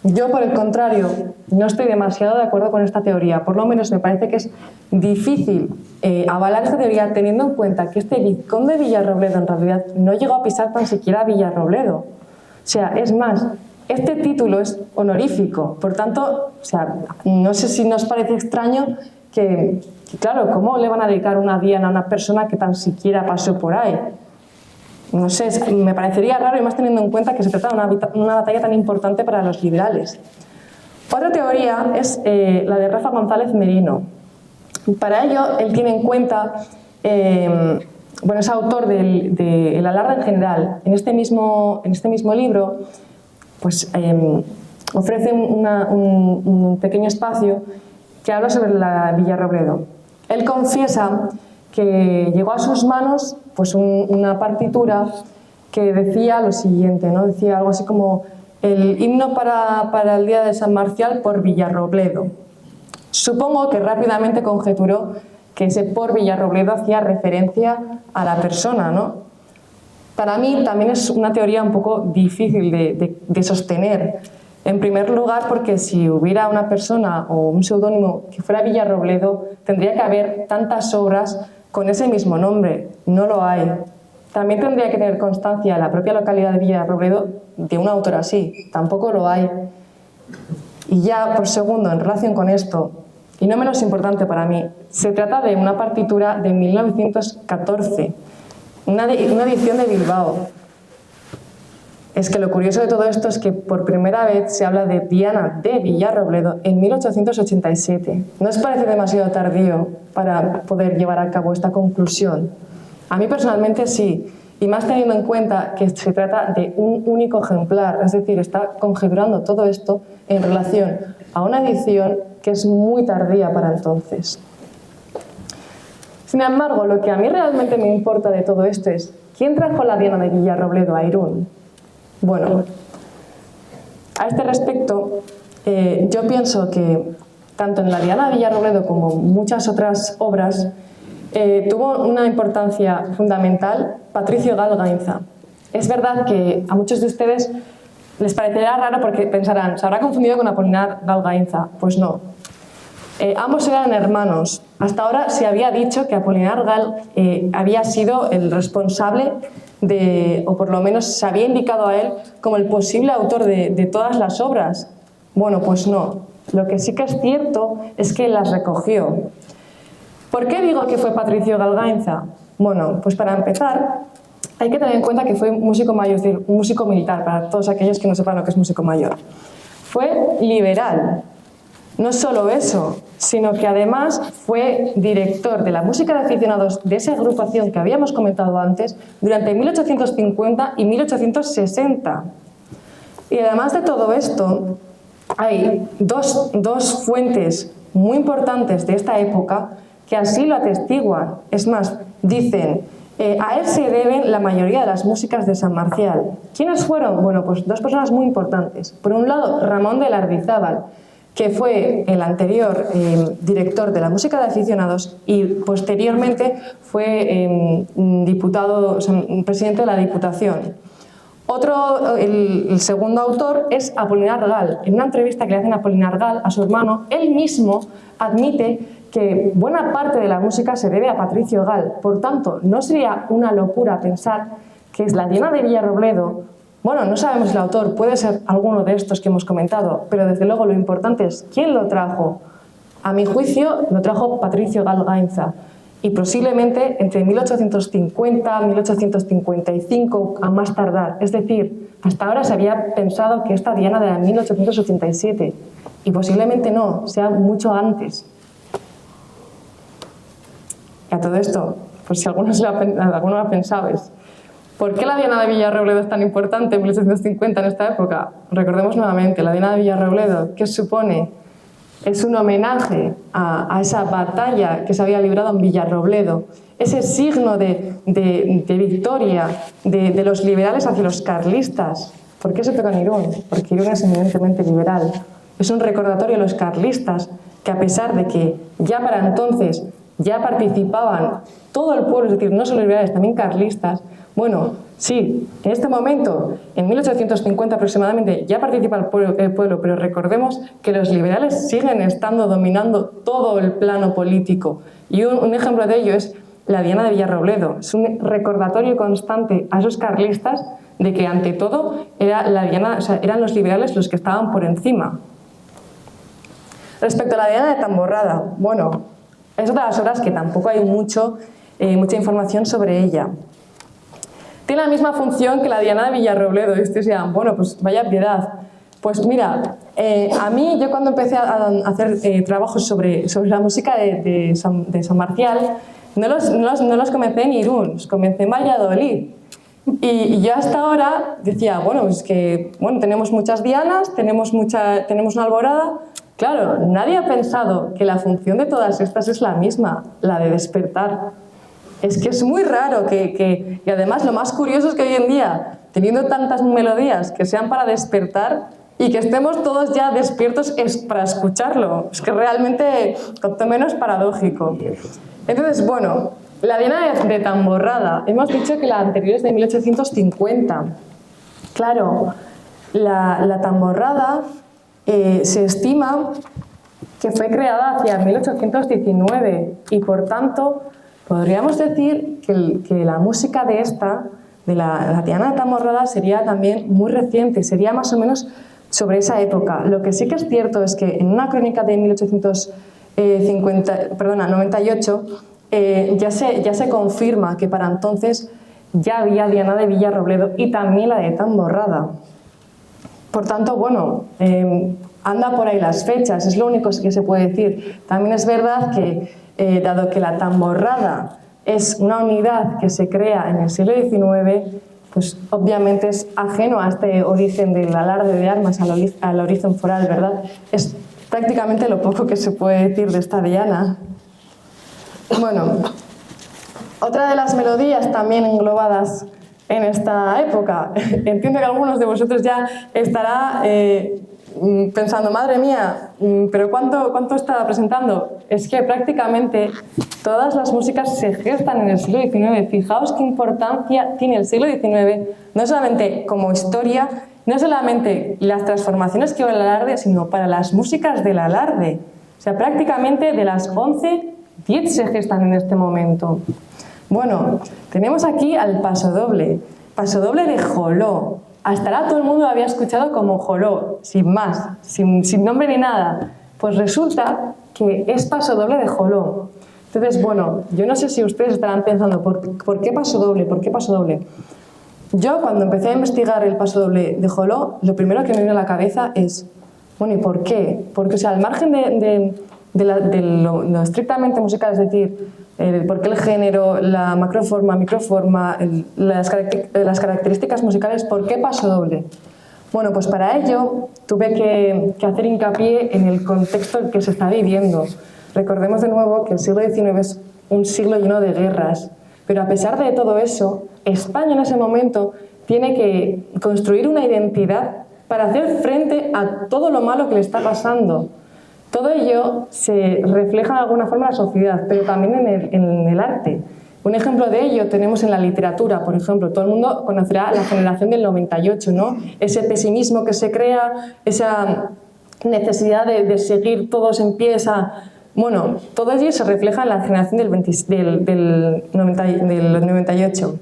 Yo, por el contrario, no estoy demasiado de acuerdo con esta teoría. Por lo menos me parece que es difícil avalar esta teoría teniendo en cuenta que este vizconde de Villarrobledo en realidad no llegó a pisar tan siquiera Villarrobledo. O sea, es más, este título es honorífico. Por tanto, o sea, no sé si nos parece extraño que, claro, ¿cómo le van a dedicar una diana a una persona que tan siquiera pasó por ahí? No sé, me parecería raro, y más teniendo en cuenta que se trata de una batalla tan importante para los liberales. Otra teoría es la de Rafa González Merino. Para ello, él tiene en cuenta, bueno, es autor del Alarde en general. En este mismo libro, pues ofrece un pequeño espacio que habla sobre la Villarrobledo. Él confiesa que llegó a sus manos pues una partitura que decía lo siguiente, ¿no? Decía algo así como el himno para el día de San Marcial por Villarrobledo. Supongo que rápidamente conjeturó que ese por Villarrobledo hacía referencia a la persona, ¿no? Para mí también es una teoría un poco difícil de sostener. En primer lugar, porque si hubiera una persona o un seudónimo que fuera Villarrobledo, tendría que haber tantas obras con ese mismo nombre. No lo hay. También tendría que tener constancia la propia localidad de Villarrobledo de un autor así. Tampoco lo hay. Y ya, por segundo, en relación con esto, y no menos importante para mí, se trata de una partitura de 1914, una edición de Bilbao. Es que lo curioso de todo esto es que por primera vez se habla de Diana de Villarrobledo en 1887. ¿No os parece demasiado tardío para poder llevar a cabo esta conclusión? A mí personalmente sí, y más teniendo en cuenta que se trata de un único ejemplar, es decir, está conjeturando todo esto en relación a una edición que es muy tardía para entonces. Sin embargo, lo que a mí realmente me importa de todo esto es ¿quién trajo la Diana de Villarrobledo a Irún? Bueno, a este respecto, yo pienso que tanto en la Diana de Villarrobledo como muchas otras obras tuvo una importancia fundamental Patricio Gal Gainza. Es verdad que a muchos de ustedes les parecerá raro porque pensarán, ¿se habrá confundido con Apolinar Gal Gainza? Pues no. Ambos eran hermanos. Hasta ahora se había dicho que Apolinar Gal había sido el responsable o por lo menos se había indicado a él como el posible autor de todas las obras. Bueno, pues no. Lo que sí que es cierto es que las recogió. ¿Por qué digo que fue Patricio Gal Gainza? Bueno, pues para empezar, hay que tener en cuenta que fue músico mayor, es decir, un músico militar, para todos aquellos que no sepan lo que es músico mayor. Fue liberal. No solo eso, sino que además fue director de la música de aficionados de esa agrupación que habíamos comentado antes durante 1850 y 1860. Y además de todo esto, hay dos fuentes muy importantes de esta época que así lo atestiguan. Es más, dicen, a él se deben la mayoría de las músicas de San Marcial. ¿Quiénes fueron? Bueno, pues dos personas muy importantes. Por un lado, Ramón de Lardizábal, que fue el anterior director de la música de aficionados y posteriormente fue diputado, o sea, presidente de la Diputación. El segundo autor es Apolinar Gal. En una entrevista que le hacen a Apolinar Gal, a su hermano, él mismo admite que buena parte de la música se debe a Patricio Gal. Por tanto, no sería una locura pensar que es la Diana de Villarrobledo. Bueno, no sabemos el autor, puede ser alguno de estos que hemos comentado, pero desde luego lo importante es quién lo trajo. A mi juicio, lo trajo Patricio Gal Gainza. y posiblemente entre 1850 y 1855 a más tardar. Es decir, hasta ahora se había pensado que esta Diana era de 1887 y posiblemente no, sea mucho antes. Y a todo esto, pues si alguno lo ha pensado, es ¿por qué la Diana de Villarrobledo es tan importante en 1850 en esta época? Recordemos nuevamente, la Diana de Villarrobledo, ¿qué supone? Es un homenaje a esa batalla que se había librado en Villarrobledo, ese signo de victoria de los liberales hacia los carlistas. ¿Por qué se toca en Irún? Porque Irún es eminentemente liberal. Es un recordatorio a los carlistas que, a pesar de que ya para entonces ya participaban todo el pueblo, es decir, no solo liberales, también carlistas, bueno, sí, en este momento, en 1850 aproximadamente, ya participa el pueblo, pero recordemos que los liberales siguen estando dominando todo el plano político. Y un ejemplo de ello es la Diana de Villarrobledo. Es un recordatorio constante a esos carlistas de que, ante todo, eran los liberales los que estaban por encima. Respecto a la Diana de Tamborrada, bueno, es otra de las obras que tampoco hay mucha información sobre ella. Tiene la misma función que la Diana de Villarrobledo. Y ustedes dirán, bueno, pues vaya piedad. Pues mira, a mí, yo cuando empecé a hacer trabajos sobre la música de San Marcial, no los comencé en Irún, los comencé en Valladolid. Y yo hasta ahora decía, bueno, pues que tenemos muchas dianas, tenemos una alborada. Claro, nadie ha pensado que la función de todas estas es la misma, la de despertar. Es que es muy raro y además lo más curioso es que hoy en día, teniendo tantas melodías que sean para despertar y que estemos todos ya despiertos es para escucharlo. Es que realmente, cuanto menos paradójico. Entonces, bueno, la Diana de Tamborrada, hemos dicho que la anterior es de 1850. Claro, la Tamborrada se estima que fue creada hacia 1819 y por tanto podríamos decir que la música de la Diana de Tamborrada sería también muy reciente, sería más o menos sobre esa época. Lo que sí que es cierto es que en una crónica de 98 ya se confirma que para entonces ya había Diana de Villarrobledo y también la de Tamborrada. Por tanto, bueno, anda por ahí las fechas, es lo único que se puede decir. También es verdad que dado que la tamborrada es una unidad que se crea en el siglo XIX, pues obviamente es ajeno a este origen del alarde de armas, al origen foral, ¿verdad? Es prácticamente lo poco que se puede decir de esta diana. Bueno, otra de las melodías también englobadas en esta época, entiendo que algunos de vosotros ya estará pensando, madre mía, pero ¿cuánto está presentando? Es que prácticamente todas las músicas se gestan en el siglo XIX. Fijaos qué importancia tiene el siglo XIX, no solamente como historia, no solamente las transformaciones que hubo en el alarde, sino para las músicas del alarde. O sea, prácticamente de las 11, 10 se gestan en este momento. Bueno, tenemos aquí al pasodoble de Joló. Hasta ahora todo el mundo lo había escuchado como Joló, sin más, sin nombre ni nada. Pues resulta que es pasodoble de Joló. Entonces, bueno, yo no sé si ustedes estarán pensando, ¿por qué pasodoble? ¿Por qué pasodoble? Yo, cuando empecé a investigar el pasodoble de Joló, lo primero que me vino a la cabeza es, bueno, ¿y por qué? Porque, o sea, al margen de lo estrictamente musical, es decir, por qué el género, la macroforma, microforma, las características musicales, ¿por qué pasodoble? Bueno, pues para ello tuve que hacer hincapié en el contexto en que se está viviendo. Recordemos de nuevo que el siglo XIX es un siglo lleno de guerras, pero a pesar de todo eso, España en ese momento tiene que construir una identidad para hacer frente a todo lo malo que le está pasando. Todo ello se refleja de alguna forma en la sociedad, pero también en el arte. Un ejemplo de ello tenemos en la literatura, por ejemplo. Todo el mundo conocerá la generación del 98, ¿no? Ese pesimismo que se crea, esa necesidad de seguir todos en pie, bueno, todo ello se refleja en la generación del 98.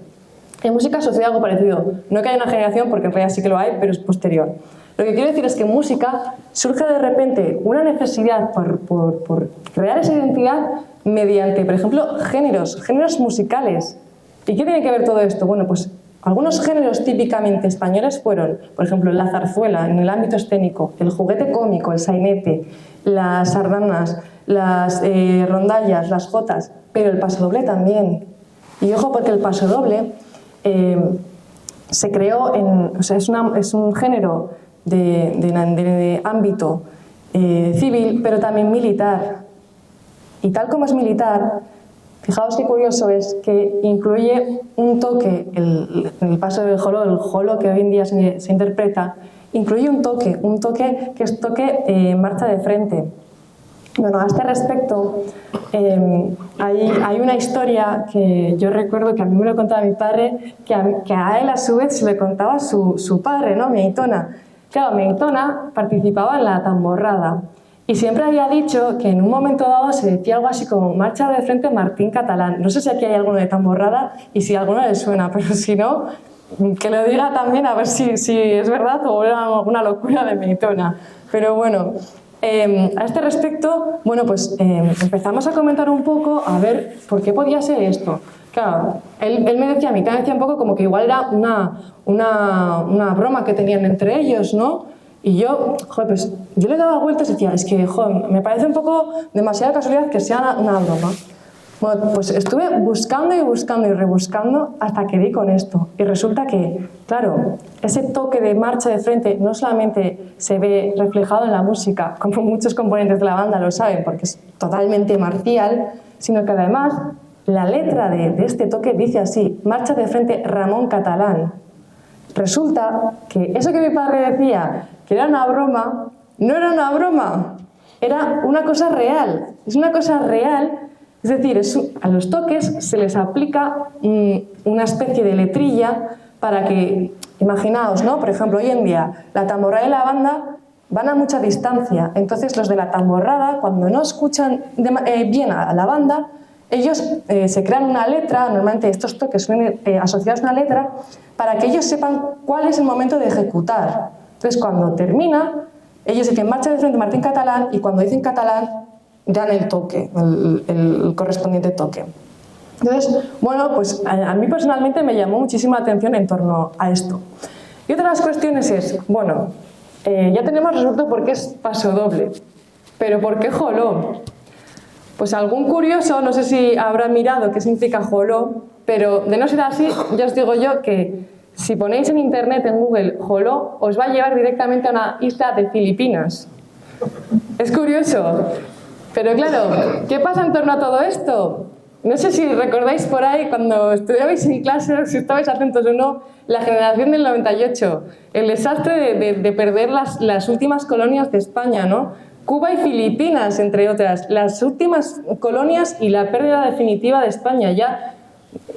En música sucede algo parecido. No que haya una generación, porque en realidad sí que lo hay, pero es posterior. Lo que quiero decir es que en música surge de repente una necesidad por crear esa identidad, mediante, por ejemplo, géneros musicales. ¿Y qué tiene que ver todo esto? Bueno, pues algunos géneros típicamente españoles fueron, por ejemplo, la zarzuela en el ámbito escénico, el juguete cómico, el sainete, las sardanas, las rondallas, las jotas, pero el pasodoble también. Y ojo, porque el pasodoble se creó o sea, es un género de ámbito civil, pero también militar. Y tal como es militar, fijaos qué curioso es que incluye un toque, el paso del joló, el joló que hoy en día se interpreta, incluye un toque que es toque marcha de frente. Bueno, a este respecto, hay una historia que yo recuerdo que a mí me lo contaba mi padre, que a él a su vez se le contaba su padre, ¿no? Mi Aitona. Claro, mi Aitona participaba en la tamborrada y siempre había dicho que en un momento dado se decía algo así como marcha de frente Martín Catalán. No sé si aquí hay alguno de tamborrada y si a alguno le suena, pero si no, que lo diga también a ver si es verdad o era alguna locura de mi Aitona. Pero bueno, a este respecto, bueno, pues empezamos a comentar un poco a ver por qué podía ser esto. Claro, él me decía, a mí me decía un poco como que igual era una broma que tenían entre ellos, ¿no? Y yo, joder, pues yo le daba vueltas y decía, es que, joder, me parece un poco demasiada casualidad que sea una broma. Bueno, pues estuve buscando y buscando y rebuscando hasta que di con esto. Y resulta que, claro, ese toque de marcha de frente no solamente se ve reflejado en la música, como muchos componentes de la banda lo saben, porque es totalmente marcial, sino que además la letra de este toque dice así, marcha de frente Ramón Catalán. Resulta que eso que mi padre decía, que era una broma, no era una broma, era una cosa real. Es una cosa real. Es decir, a los toques se les aplica una especie de letrilla para que, imaginaos, ¿no? Por ejemplo, hoy en día la tamborrada y la banda van a mucha distancia. Entonces los de la tamborrada, cuando no escuchan bien a la banda, ellos se crean una letra, normalmente estos toques suelen asociados a una letra, para que ellos sepan cuál es el momento de ejecutar. Entonces cuando termina, ellos dicen marcha de frente Martín Catalán y cuando dicen catalán, dan el toque, el correspondiente toque. Entonces, bueno, pues a mí personalmente me llamó muchísimo la atención en torno a esto. Y otra de las cuestiones es, bueno, ya tenemos resuelto por qué es pasodoble, pero ¿por qué joló? Pues algún curioso, no sé si habrá mirado qué significa joló, pero de no ser así, ya os digo yo que si ponéis en internet, en Google, joló, os va a llevar directamente a una isla de Filipinas. Es curioso. Pero claro, ¿qué pasa en torno a todo esto? No sé si recordáis por ahí, cuando estudiabais en clase, si estabais atentos o no, la generación del 98, el desastre de perder las últimas colonias de España, ¿no? Cuba y Filipinas, entre otras, las últimas colonias y la pérdida definitiva de España. Ya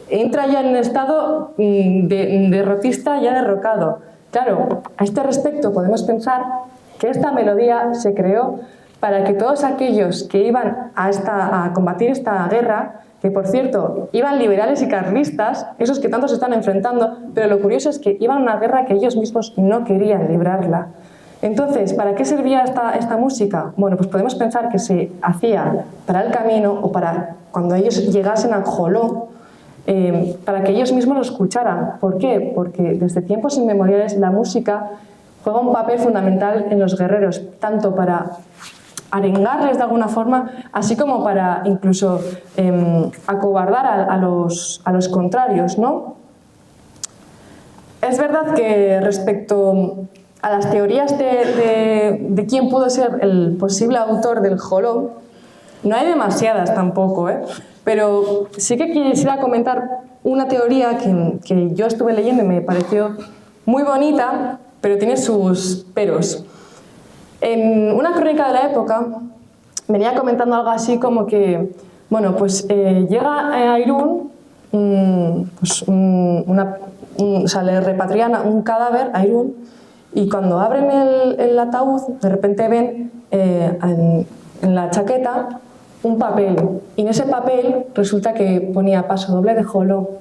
entra ya en un estado derrotista, ya derrocado. Claro, a este respecto podemos pensar que esta melodía se creó para que todos aquellos que iban a combatir esta guerra, que por cierto, iban liberales y carlistas, esos que tanto se están enfrentando, pero lo curioso es que iban a una guerra que ellos mismos no querían librarla. Entonces, ¿para qué servía esta música? Bueno, pues podemos pensar que se hacía para el camino o para cuando ellos llegasen al joló, para que ellos mismos lo escucharan. ¿Por qué? Porque desde tiempos inmemoriales la música juega un papel fundamental en los guerreros, tanto para arengarles de alguna forma, así como para incluso acobardar a los contrarios, ¿no? Es verdad que respecto a las teorías de quién pudo ser el posible autor del joló, no hay demasiadas tampoco, pero sí que quisiera comentar una teoría que yo estuve leyendo y me pareció muy bonita, pero tiene sus peros. En una crónica de la época venía comentando algo así como que, bueno, pues llega a Irún, o sea, le repatrian un cadáver a Irún y cuando abren el ataúd, de repente ven en la chaqueta un papel y en ese papel resulta que ponía pasodoble de joló.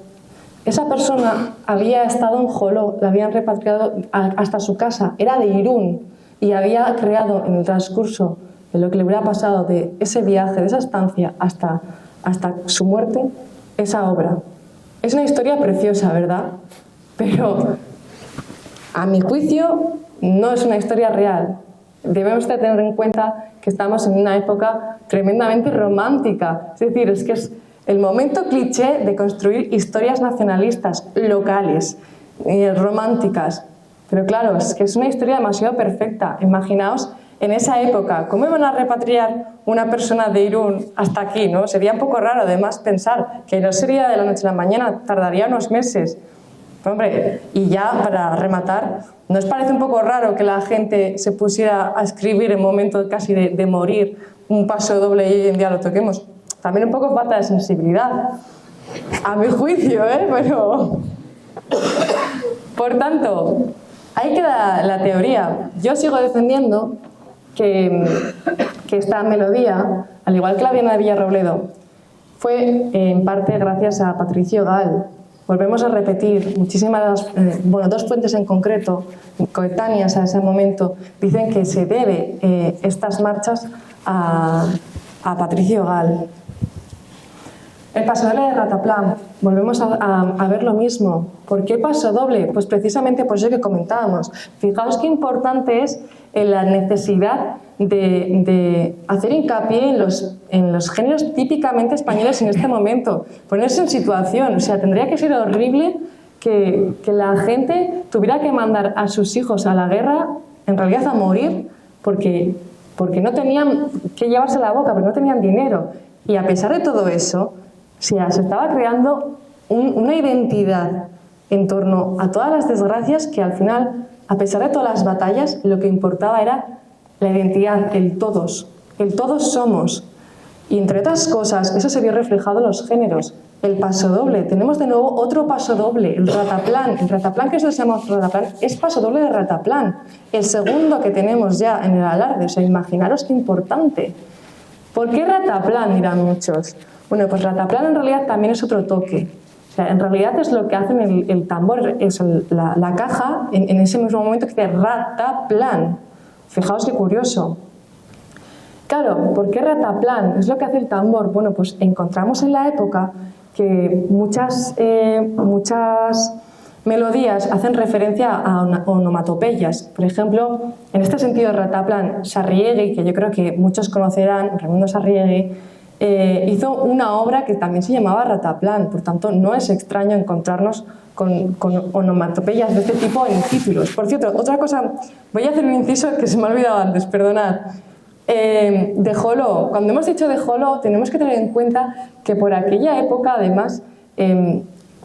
Esa persona había estado en joló, la habían repatriado hasta su casa, era de Irún y había creado en el transcurso de lo que le hubiera pasado de ese viaje, de esa estancia hasta su muerte, esa obra. Es una historia preciosa, ¿verdad? Pero a mi juicio no es una historia real. Debemos de tener en cuenta que estamos en una época tremendamente romántica. Es decir, es que es el momento cliché de construir historias nacionalistas, locales, románticas. Pero claro, es que es una historia demasiado perfecta. Imaginaos en esa época, ¿cómo iban a repatriar una persona de Irún hasta aquí, ¿no? Sería un poco raro, además, pensar que no sería de la noche a la mañana, tardaría unos meses. Hombre, y ya para rematar, ¿no os parece un poco raro que la gente se pusiera a escribir en momento casi de morir un paso doble y hoy en día lo toquemos? También un poco falta de sensibilidad, a mi juicio, pero... Por tanto, ahí queda la teoría. Yo sigo defendiendo que esta melodía, al igual que la Viana de Villarrobledo, fue en parte gracias a Patricio Gal. Volvemos a repetir, muchísimas, dos fuentes en concreto, coetáneas a ese momento, dicen que se debe estas marchas a Patricio Gal. El pasodoble de Rataplan, volvemos a ver lo mismo. ¿Por qué pasodoble? Pues precisamente por eso que comentábamos. Fijaos qué importante es la necesidad de hacer hincapié en los géneros típicamente españoles en este momento. Ponerse en situación, o sea, tendría que ser horrible que la gente tuviera que mandar a sus hijos a la guerra, en realidad a morir, porque no tenían que llevarse la boca, porque no tenían dinero. Y a pesar de todo eso, se estaba creando una identidad en torno a todas las desgracias que al final, a pesar de todas las batallas, lo que importaba era la identidad, el todos somos. Y entre otras cosas, eso se vio reflejado en los géneros. El pasodoble, tenemos de nuevo otro pasodoble, el Rataplan. El Rataplan, que eso se llama Rataplan, es pasodoble de Rataplan. El segundo que tenemos ya en el alarde, o sea, imaginaros qué importante. ¿Por qué Rataplan? Dirán muchos. Bueno, pues Rataplan en realidad también es otro toque. O sea, en realidad es lo que hacen el tambor, es la caja, en ese mismo momento que dice Rataplan. Fijaos qué curioso. Claro, ¿por qué Rataplan? Es lo que hace el tambor. Bueno, pues encontramos en la época que muchas melodías hacen referencia a onomatopeyas. Por ejemplo, en este sentido, Rataplan, Sarriegi, que yo creo que muchos conocerán, Raimundo Sarriegi, hizo una obra que también se llamaba Rataplan. Por tanto, no es extraño encontrarnos con onomatopeyas de este tipo en títulos. Por cierto, otra cosa, voy a hacer un inciso que se me ha olvidado antes, perdonad. De Joló, cuando hemos dicho de Joló, tenemos que tener en cuenta que por aquella época, además,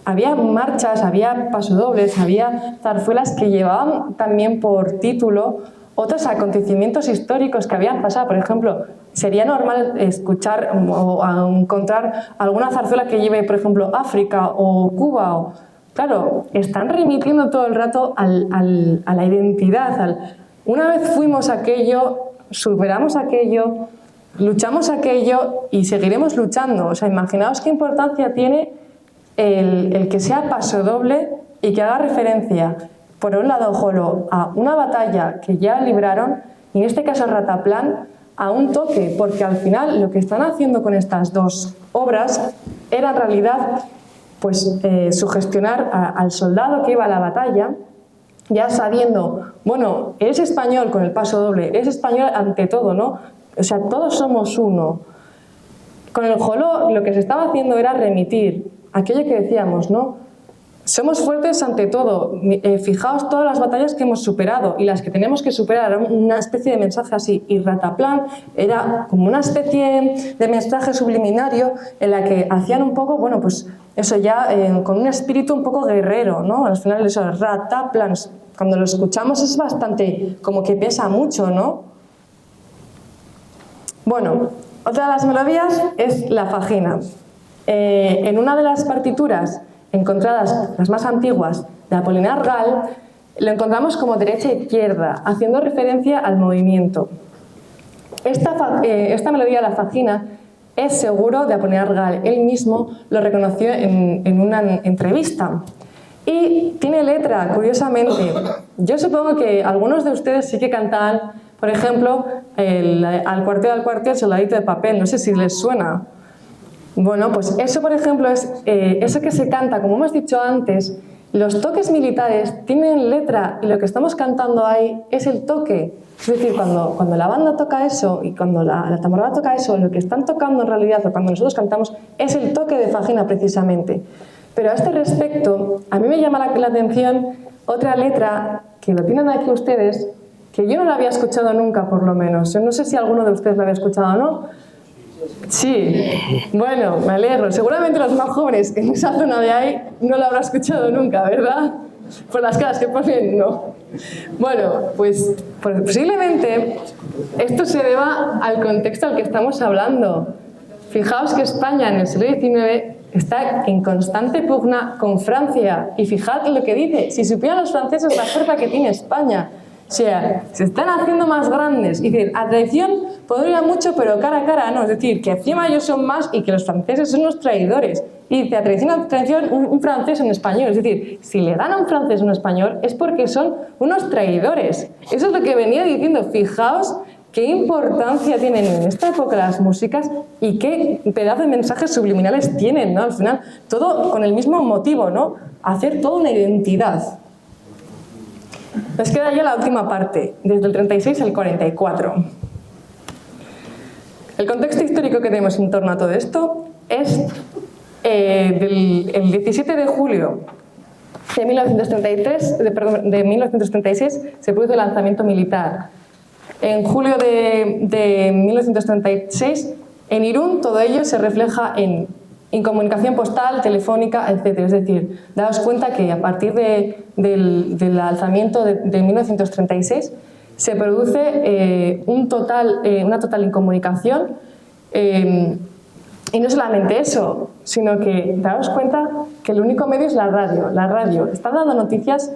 había marchas, había pasodobles, había zarzuelas que llevaban también por título otros acontecimientos históricos que habían pasado. Por ejemplo, sería normal escuchar o encontrar alguna zarzuela que lleve, por ejemplo, África o Cuba. Claro, están remitiendo todo el rato a la identidad. Una vez fuimos aquello, superamos aquello, luchamos aquello y seguiremos luchando. O sea, imaginaos qué importancia tiene el que sea pasodoble y que haga referencia, por un lado, Joló, a una batalla que ya libraron, y en este caso Rataplan, a un toque, porque al final lo que están haciendo con estas dos obras era en realidad pues, sugestionar al soldado que iba a la batalla, ya sabiendo, bueno, eres español con el pasodoble, eres español ante todo, ¿no? O sea, todos somos uno. Con el Joló lo que se estaba haciendo era remitir aquello que decíamos, ¿no? Somos fuertes ante todo. Fijaos todas las batallas que hemos superado y las que tenemos que superar. Era una especie de mensaje así. Y Rataplan era como una especie de mensaje subliminario en la que hacían un poco, bueno, pues eso ya con un espíritu un poco guerrero, ¿no? Al final eso, Rataplan, cuando lo escuchamos es bastante, como que pesa mucho, ¿no? Bueno, otra de las melodías es la fagina. En una de las partituras encontradas, las más antiguas, de Apolinar Gal, lo encontramos como derecha e izquierda, haciendo referencia al movimiento. Esta melodía, la fagina, es seguro de Apolinar Gal. Él mismo lo reconoció en una entrevista. Y tiene letra, curiosamente. Yo supongo que algunos de ustedes sí que cantaban por ejemplo, al cuartel, soldadito de papel, no sé si les suena. Bueno, pues eso, por ejemplo, es eso que se canta, como hemos dicho antes, los toques militares tienen letra y lo que estamos cantando ahí es el toque. Es decir, cuando la banda toca eso y cuando la tamborada toca eso, lo que están tocando en realidad, o cuando nosotros cantamos, es el toque de Fagina precisamente. Pero a este respecto, a mí me llama la atención otra letra, que lo tienen aquí ustedes, que yo no la había escuchado nunca, por lo menos. Yo no sé si alguno de ustedes la había escuchado o no. Sí, bueno, me alegro. Seguramente los más jóvenes en esa zona de ahí no la habrán escuchado nunca, ¿verdad? Por las caras que ponen, no. Bueno, pues posiblemente esto se deba al contexto al que estamos hablando. Fijaos que España en el siglo XIX está en constante pugna con Francia. Y fijad lo que dice, si supieran los franceses la fuerza que tiene España. O sea, se están haciendo más grandes. Y decir, a traición podría mucho, pero cara a cara no. Es decir, que encima ellos son más y que los franceses son los traidores. Y dice, a traición un francés en español. Es decir, si le dan a un francés un español es porque son unos traidores. Eso es lo que venía diciendo. Fijaos qué importancia tienen en esta época las músicas y qué pedazo de mensajes subliminales tienen, ¿no? Al final, todo con el mismo motivo, ¿no? Hacer toda una identidad. Nos queda ya la última parte, desde el 36 al 44. El contexto histórico que tenemos en torno a todo esto es el 17 de julio de 1936 se produce el lanzamiento militar. En julio de 1936, en Irún, todo ello se refleja en comunicación postal, telefónica, etc. Es decir, daos cuenta que a partir del alzamiento de 1936 se produce una total incomunicación, y no solamente eso, sino que daos cuenta que el único medio es la radio. La radio está dando noticias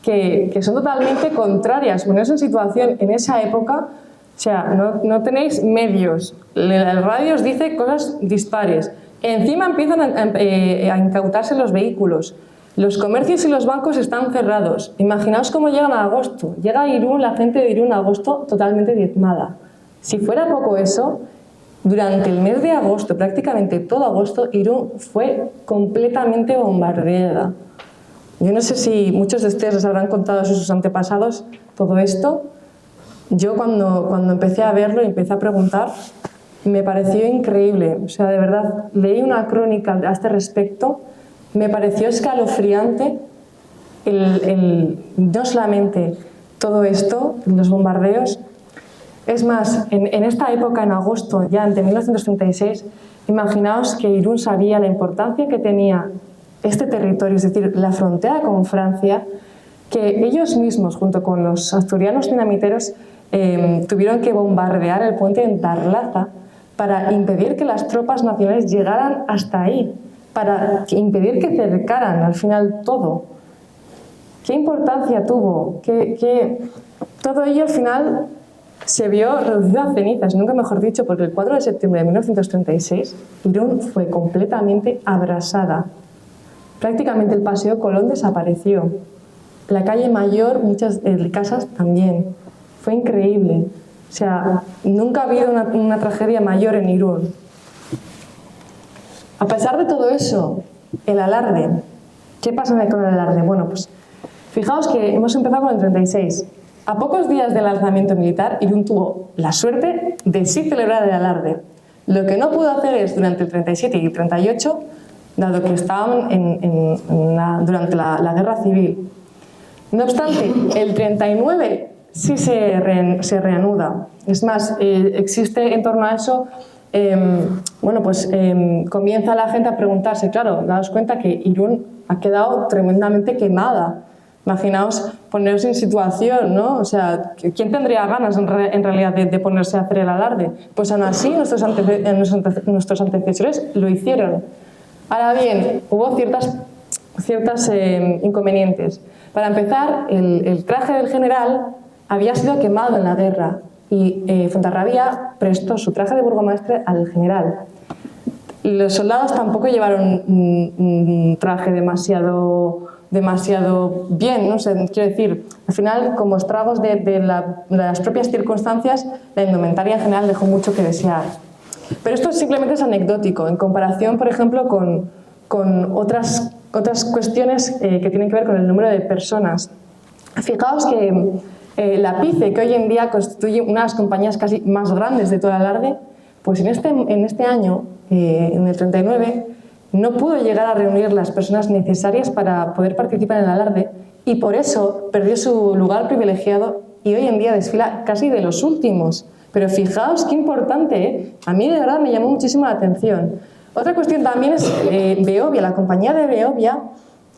que son totalmente contrarias. Poneros en situación en esa época, o sea, no tenéis medios. La radio os dice cosas dispares. Encima empiezan a incautarse los vehículos. Los comercios y los bancos están cerrados. Imaginaos cómo llegan a agosto. Llega a Irún, la gente de Irún a agosto totalmente diezmada. Si fuera poco eso, durante el mes de agosto, prácticamente todo agosto, Irún fue completamente bombardeada. Yo no sé si muchos de ustedes les habrán contado a sus antepasados todo esto. Yo cuando empecé a verlo y empecé a preguntar, me pareció increíble. O sea, de verdad, leí una crónica a este respecto, me pareció escalofriante no solamente todo esto, los bombardeos. Es más, en esta época, en agosto, ya de 1936, imaginaos que Irún sabía la importancia que tenía este territorio, es decir, la frontera con Francia, que ellos mismos, junto con los asturianos dinamiteros, tuvieron que bombardear el puente en Tarlaza para impedir que las tropas nacionales llegaran hasta ahí, para impedir que cercaran al final todo. ¿Qué importancia tuvo? Todo ello al final se vio reducido a cenizas, nunca mejor dicho, porque el 4 de septiembre de 1936 Irún fue completamente abrasada. Prácticamente el Paseo Colón desapareció. La calle Mayor, muchas casas también. Fue increíble. O sea, nunca ha habido una tragedia mayor en Irún. A pesar de todo eso, el alarde. ¿Qué pasa con el alarde? Bueno, pues fijaos que hemos empezado con el 36. A pocos días del lanzamiento militar, Irún tuvo la suerte de sí celebrar el alarde. Lo que no pudo hacer es, durante el 37 y el 38, dado que estaban durante la guerra civil. No obstante, el 39 sí se reanuda. Es más, existe en torno a eso, comienza la gente a preguntarse, claro, daos cuenta que Irún ha quedado tremendamente quemada. Imaginaos poneros en situación, ¿no? O sea, ¿quién tendría ganas en realidad de ponerse a hacer el alarde? Pues aún así nuestros antecesores lo hicieron. Ahora bien, hubo ciertas inconvenientes. Para empezar, el traje del general había sido quemado en la guerra y Fontarrabía prestó su traje de burgomaestre al general. Los soldados tampoco llevaron un traje demasiado demasiado bien, ¿no? O sea, quiero decir, al final, como estragos de las propias circunstancias, la indumentaria en general dejó mucho que desear. Pero esto simplemente es anecdótico, en comparación, por ejemplo, con otras cuestiones que tienen que ver con el número de personas. Fijaos que la PICE, que hoy en día constituye una de las compañías casi más grandes de todo el Alarde, pues en este año, en el 39, no pudo llegar a reunir las personas necesarias para poder participar en el Alarde y por eso perdió su lugar privilegiado y hoy en día desfila casi de los últimos. Pero fijaos qué importante, ¿eh? A mí de verdad me llamó muchísimo la atención. Otra cuestión también es Veolia, la compañía de Veolia,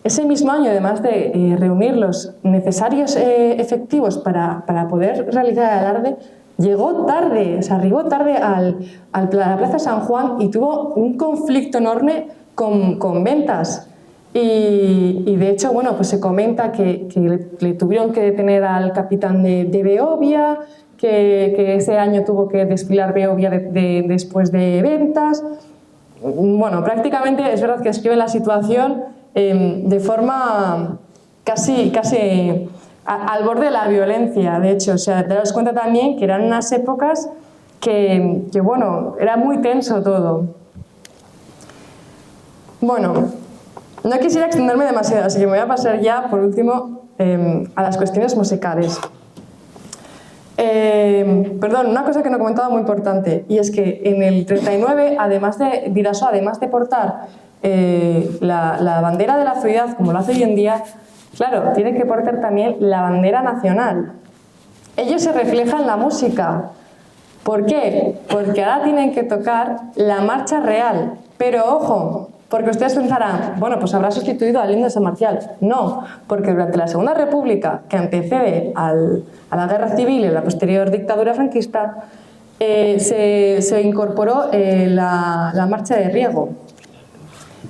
ese mismo año, además de reunir los necesarios efectivos para poder realizar el Alarde, llegó tarde, o sea, arribó tarde a la Plaza San Juan y tuvo un conflicto enorme con ventas. Y de hecho, bueno, pues se comenta que le tuvieron que detener al capitán de Veolia, que ese año tuvo que desfilar Veolia después de ventas. Bueno, prácticamente es verdad que escriben la situación de forma casi al borde de la violencia, de hecho. O sea, te das cuenta también que eran unas épocas que bueno, era muy tenso todo. Bueno, no quisiera extenderme demasiado, así que me voy a pasar ya, por último, a las cuestiones musicales. Perdón, una cosa que no he comentado muy importante, y es que en el 39, Vidasoa, además de portar la bandera de la ciudad, como lo hace hoy en día, claro, tiene que portar también la bandera nacional. Ello se refleja en la música. ¿Por qué? Porque ahora tienen que tocar la marcha real. Pero ojo, porque ustedes pensarán, bueno, pues habrá sustituido al himno de San Marcial. No, porque durante la Segunda República, que antecede a la Guerra Civil y la posterior dictadura franquista, se incorporó la marcha de Riego.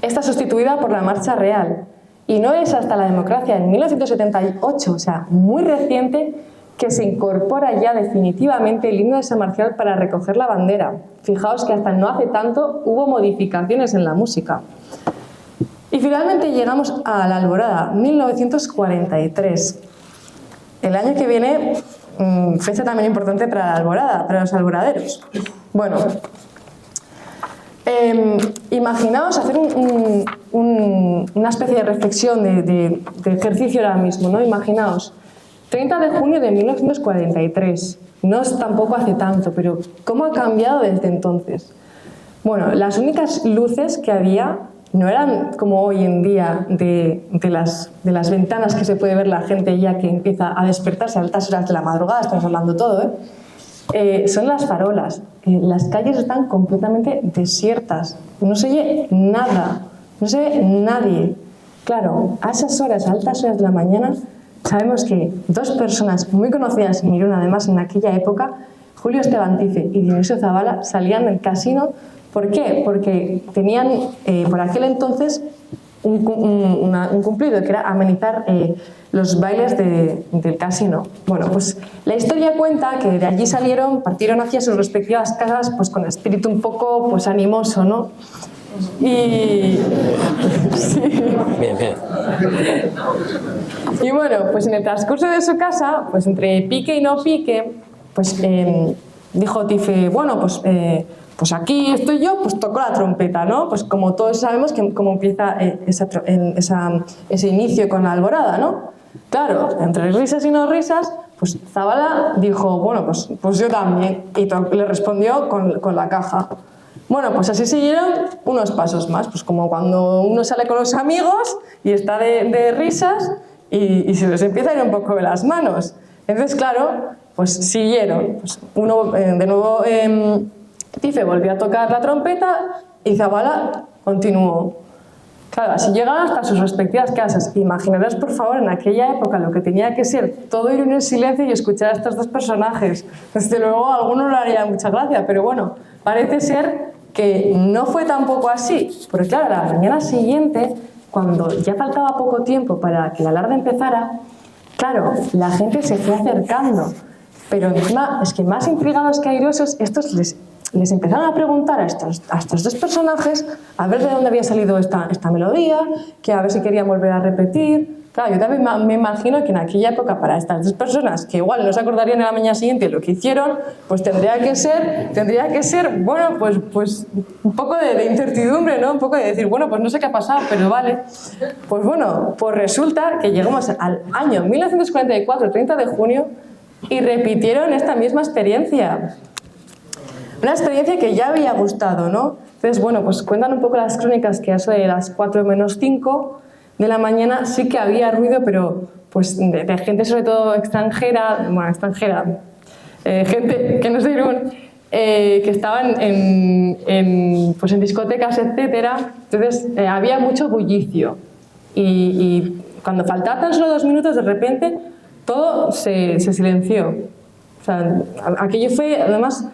Esta sustituida por la marcha real. Y no es hasta la democracia, en 1978, o sea, muy reciente, que se incorpora ya definitivamente el himno de San Marcial para recoger la bandera. Fijaos que hasta no hace tanto hubo modificaciones en la música. Y finalmente llegamos a la Alborada, 1943. El año que viene, fecha también importante para la Alborada, para los alboraderos. Bueno, imaginaos hacer una especie de reflexión, de ejercicio ahora mismo, ¿no? Imaginaos, 30 de junio de 1943, no es tampoco hace tanto, pero ¿cómo ha cambiado desde entonces? Bueno, las únicas luces que había no eran como hoy en día de las ventanas que se puede ver la gente ya que empieza a despertarse a altas horas de la madrugada, estamos hablando todo, son las farolas. Las calles están completamente desiertas, no se oye nada, no se ve nadie. Claro, a esas horas, a altas horas de la mañana, sabemos que dos personas muy conocidas en Irún, además en aquella época, Julio Estebantife y Dionisio Zabala, salían del casino. ¿Por qué? Porque tenían por aquel entonces un cumplido, que era amenizar los bailes del casino. Bueno, pues la historia cuenta que de allí salieron, partieron hacia sus respectivas casas pues con espíritu un poco pues animoso, ¿no? Y... sí. Bien, bien. Y bueno, pues en el transcurso de su casa, pues entre pique y no pique, pues dijo Tife, bueno, pues aquí estoy yo, pues toco la trompeta, ¿no? Pues como todos sabemos cómo empieza ese inicio con la alborada, ¿no? Claro, entre risas y no risas, pues Zabala dijo, bueno, pues yo también, y le respondió con la caja. Bueno, pues así siguieron unos pasos más, pues como cuando uno sale con los amigos y está de risas y se les empieza a ir un poco de las manos. Entonces, claro, pues siguieron. Pues uno, de nuevo, Tife volvió a tocar la trompeta y Zabala continuó. Claro, así llegaron hasta sus respectivas casas. Imaginaros, por favor, en aquella época lo que tenía que ser todo ir en silencio y escuchar a estos dos personajes. Desde luego, a algunos le haría mucha gracia, pero bueno, parece ser que no fue tampoco así. Porque claro, la mañana siguiente, cuando ya faltaba poco tiempo para que el alarde empezara, claro, la gente se fue acercando. Pero encima, es que más intrigados que airosos, estos les empezaron a preguntar a estos dos personajes a ver de dónde había salido esta melodía, que a ver si querían volver a repetir. Claro, yo también me imagino que en aquella época para estas dos personas, que igual no se acordarían en la mañana siguiente lo que hicieron, pues tendría que ser bueno, pues un poco de incertidumbre, ¿no? Un poco de decir, bueno, pues no sé qué ha pasado, pero vale. Pues bueno, pues resulta que llegamos al año 1944, 30 de junio, y repitieron esta misma experiencia. Una experiencia que ya había gustado, ¿no? Entonces, bueno, pues cuentan un poco las crónicas que a eso de las 4 menos 5 de la mañana sí que había ruido, pero pues de gente sobre todo extranjera, gente que no sé, que estaban pues en discotecas, etcétera. Entonces había mucho bullicio y cuando faltaban tan solo 2 minutos, de repente todo se silenció. O sea, aquello fue además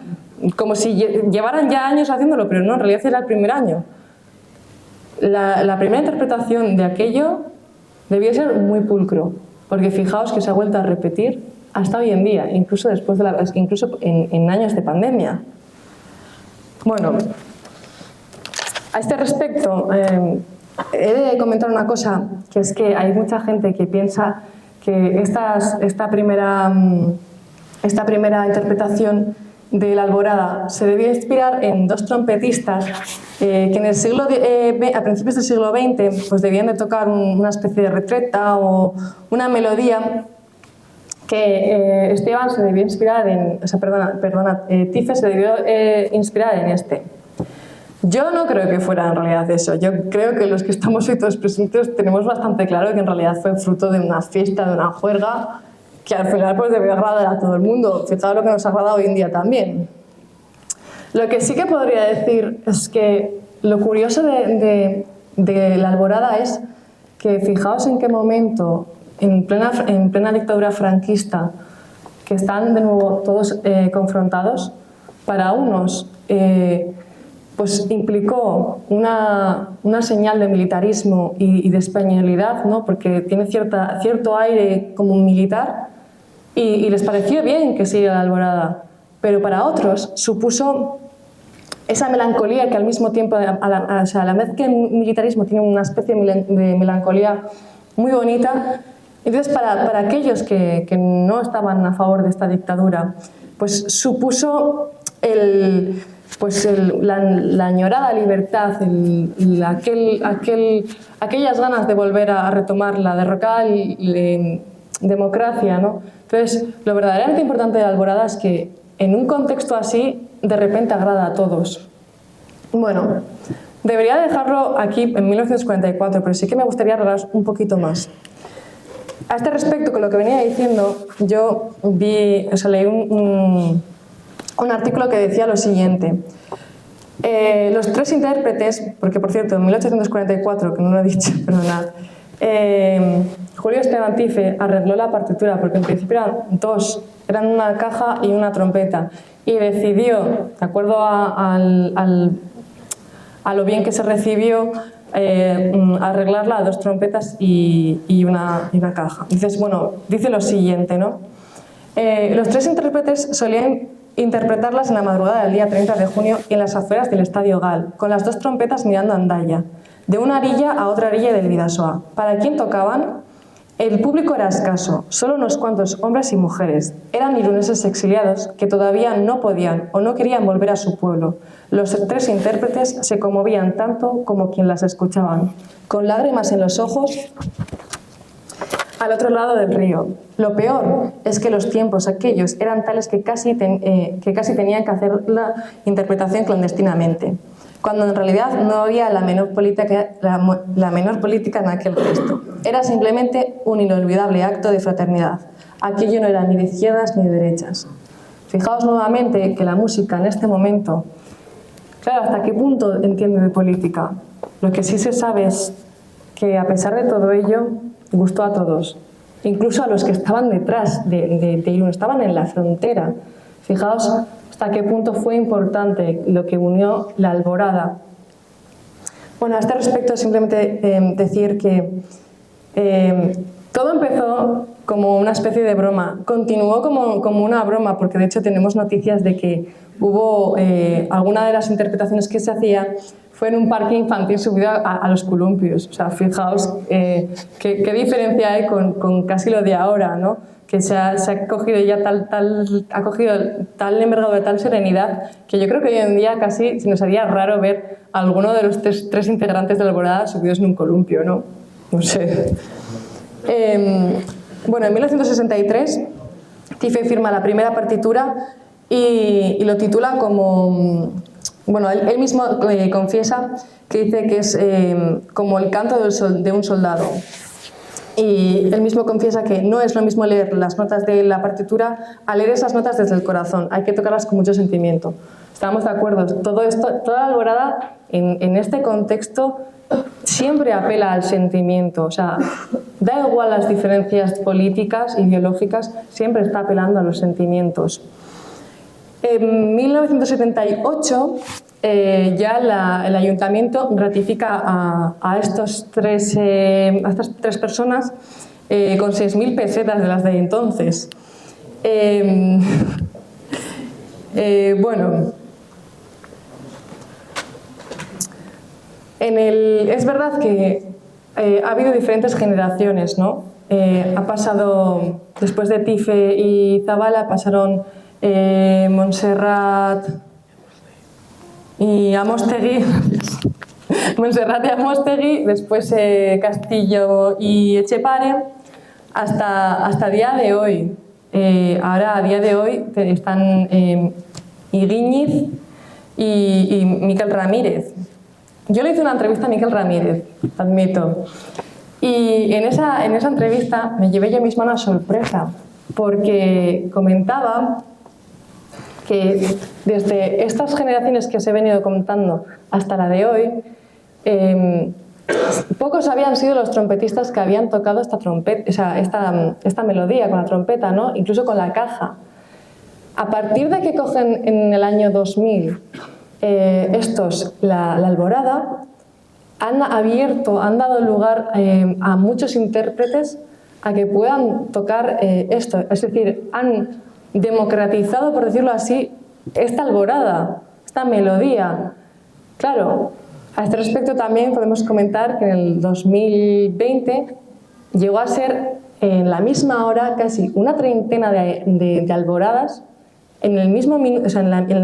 como si llevaran ya años haciéndolo, pero no, en realidad era el primer año. La primera interpretación de aquello debió ser muy pulcro, porque fijaos que se ha vuelto a repetir hasta hoy en día, incluso después de incluso en años de pandemia. Bueno, a este respecto he de comentar una cosa, que es que hay mucha gente que piensa que esta primera interpretación de la Alborada se debía inspirar en 2 trompetistas que en el a principios del siglo XX pues debían de tocar una especie de retreta o una melodía que Esteban se debió inspirar Tife se debió inspirar en este. Yo no creo que fuera en realidad eso. Yo creo que los que estamos hoy todos presentes tenemos bastante claro que en realidad fue fruto de una fiesta, de una juerga, que al final pues debe agradar a todo el mundo. Fijaos lo que nos agrada hoy en día también. Lo que sí que podría decir es que lo curioso de la Alborada es que fijaos en qué momento, en plena dictadura franquista, que están de nuevo todos confrontados, para unos pues implicó una señal de militarismo y de españolidad, ¿no? Porque tiene cierto aire como militar, y les pareció bien que siga la Alborada, pero para otros supuso esa melancolía que al mismo tiempo, a la vez que el militarismo tiene una especie de melancolía muy bonita, entonces para aquellos que no estaban a favor de esta dictadura, pues supuso la añorada libertad, aquellas ganas de volver a retomar la derrocada democracia, ¿no? Entonces, lo verdaderamente importante de la Alborada es que en un contexto así, de repente agrada a todos. Bueno, debería dejarlo aquí en 1944, pero sí que me gustaría arreglar un poquito más. A este respecto, con lo que venía diciendo, yo leí un artículo que decía lo siguiente. Los 3 intérpretes, porque por cierto, en 1844, que no lo he dicho, perdonad, Julio Esteban Tife arregló la partitura, porque en principio eran 2, eran una caja y una trompeta, y decidió, de acuerdo a lo bien que se recibió, arreglarla a 2 trompetas y una caja. Entonces, bueno, dice lo siguiente, ¿no? Los 3 intérpretes solían interpretarlas en la madrugada del día 30 de junio y en las afueras del Estadio Gal, con las 2 trompetas mirando a Andaya, de una orilla a otra orilla del Bidasoa. ¿Para quién tocaban? El público era escaso, solo unos cuantos hombres y mujeres. Eran iruneses exiliados que todavía no podían o no querían volver a su pueblo. Los 3 intérpretes se conmovían tanto como quien las escuchaban, con lágrimas en los ojos al otro lado del río. Lo peor es que los tiempos aquellos eran tales que casi tenían que hacer la interpretación clandestinamente, cuando en realidad no había la menor política en aquel gesto. Era simplemente un inolvidable acto de fraternidad. Aquello no era ni de izquierdas ni de derechas. Fijaos nuevamente que la música en este momento, claro, ¿hasta qué punto entiende de política? Lo que sí se sabe es que a pesar de todo ello, gustó a todos, incluso a los que estaban detrás de Irún, estaban en la frontera. Fijaos hasta qué punto fue importante lo que unió la Alborada. Bueno, a este respecto simplemente decir que todo empezó como una especie de broma. Continuó como una broma, porque de hecho tenemos noticias de que hubo alguna de las interpretaciones que se hacía fue en un parque infantil subido a los columpios. O sea, fijaos qué diferencia hay con casi lo de ahora, ¿no? Que se ha cogido ya ha cogido tal envergadura, tal serenidad, que yo creo que hoy en día casi se nos haría raro ver a alguno de los tres integrantes de la Alborada subidos en un columpio, ¿no? No sé. Bueno, en 1963 Tife firma la primera partitura y lo titula como... Bueno, él mismo confiesa que dice que es como el canto de un soldado. Y él mismo confiesa que no es lo mismo leer las notas de la partitura a leer esas notas desde el corazón. Hay que tocarlas con mucho sentimiento. Estamos de acuerdo. Todo esto, toda la Alborada en este contexto siempre apela al sentimiento. O sea, da igual las diferencias políticas, ideológicas, siempre está apelando a los sentimientos. En 1978 ya el ayuntamiento ratifica a estas tres personas con 6.000 pesetas de las de entonces. Bueno, es verdad que ha habido diferentes generaciones, ¿no? Ha pasado, después de Tife y Zabala, pasaron Montserrat y Amostegui, Montserrat y Amostegui, después Castillo y Etxepare, hasta día de hoy. Ahora, a día de hoy, están Igíñiz y Miquel Ramírez. Yo le hice una entrevista a Miquel Ramírez, admito, y en esa entrevista me llevé yo misma una sorpresa, porque comentaba que desde estas generaciones que os he venido contando hasta la de hoy, pocos habían sido los trompetistas que habían tocado esta melodía con la trompeta, ¿no? Incluso con la caja. A partir de que cogen en el año 2000 la Alborada, han dado lugar a muchos intérpretes a que puedan tocar esto. Es decir, han democratizado, por decirlo así, esta Alborada, esta melodía. Claro, a este respecto también podemos comentar que en el 2020 llegó a ser en la misma hora casi una treintena de alboradas en la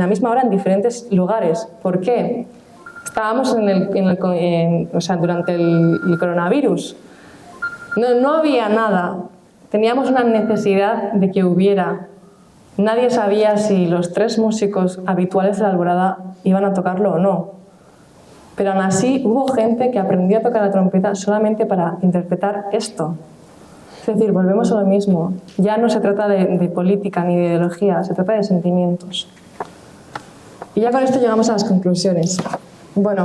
misma hora en diferentes lugares. ¿Por qué? Estábamos durante el coronavirus. No había nada. Teníamos una necesidad de que hubiera. Nadie sabía si los tres músicos habituales de la Alborada iban a tocarlo o no. Pero aún así hubo gente que aprendió a tocar la trompeta solamente para interpretar esto. Es decir, volvemos a lo mismo. Ya no se trata de política ni de ideología, se trata de sentimientos. Y ya con esto llegamos a las conclusiones. Bueno,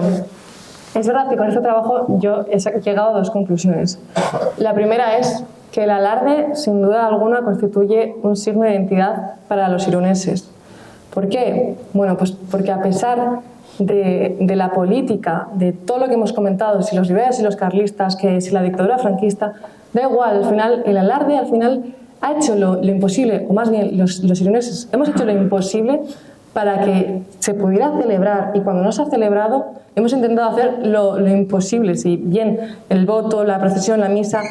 es verdad que con este trabajo yo he llegado a dos conclusiones. La primera es que el alarde, sin duda alguna, constituye un signo de identidad para los iruneses. ¿Por qué? Bueno, pues porque a pesar de la política, de todo lo que hemos comentado, si los liberales y los carlistas, que si la dictadura franquista, da igual, al final, el alarde ha hecho lo imposible, o más bien los iruneses hemos hecho lo imposible para que se pudiera celebrar, y cuando no se ha celebrado hemos intentado hacer lo imposible, si bien el voto, la procesión, la misa,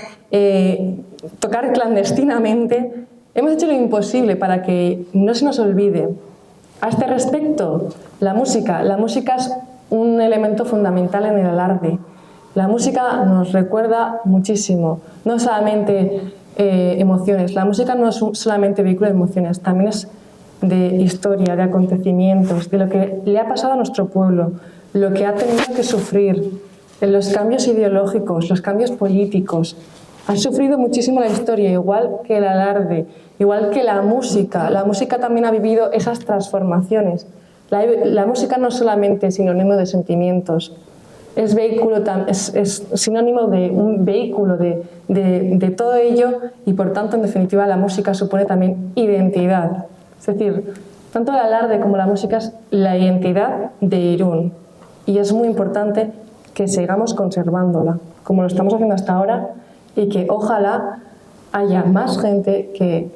tocar clandestinamente, hemos hecho lo imposible para que no se nos olvide. A este respecto, la música es un elemento fundamental en el alarde. La música nos recuerda muchísimo, no solamente emociones, la música no es solamente vehículo de emociones, también es de historia, de acontecimientos, de lo que le ha pasado a nuestro pueblo, lo que ha tenido que sufrir, los cambios ideológicos, los cambios políticos. Ha sufrido muchísimo la historia, igual que el alarde, igual que la música. La música también ha vivido esas transformaciones. La música no es solamente sinónimo de sentimientos, es sinónimo de un vehículo de todo ello, y por tanto, en definitiva, la música supone también identidad. Es decir, tanto el alarde como la música es la identidad de Irún, y es muy importante que sigamos conservándola, como lo estamos haciendo hasta ahora, y que ojalá haya más gente que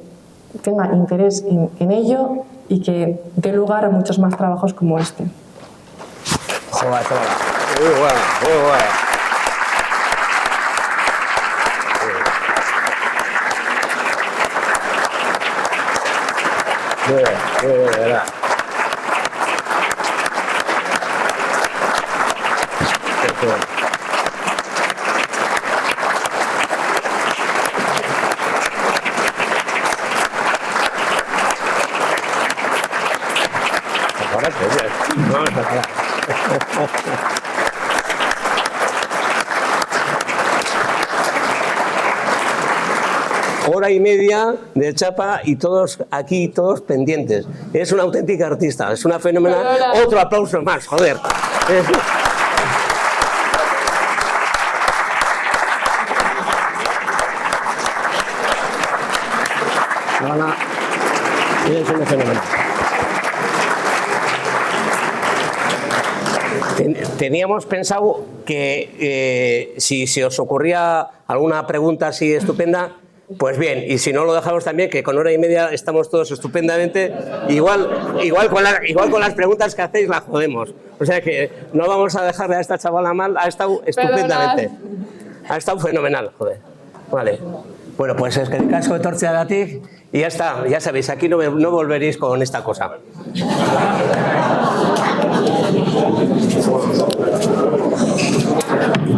tenga interés en ello y que dé lugar a muchos más trabajos como este. Joder, muy bueno, muy bueno. Muy bien, de verdad. Vamos a parar. Hora y media de chapa y todos aquí, todos pendientes. Es una auténtica artista, es una fenomenal. Otro aplauso más, joder. Es una fenomenal. Teníamos pensado que si se os ocurría alguna pregunta así estupenda, pues bien, y si no lo dejamos también, que con hora y media estamos todos estupendamente, igual con las preguntas que hacéis la jodemos. O sea que no vamos a dejarle a esta chavala mal, ha estado estupendamente. Ha estado fenomenal, joder. Vale. Bueno, pues es que el casco de torcha de la TIC y ya está, ya sabéis, aquí no volveréis con esta cosa.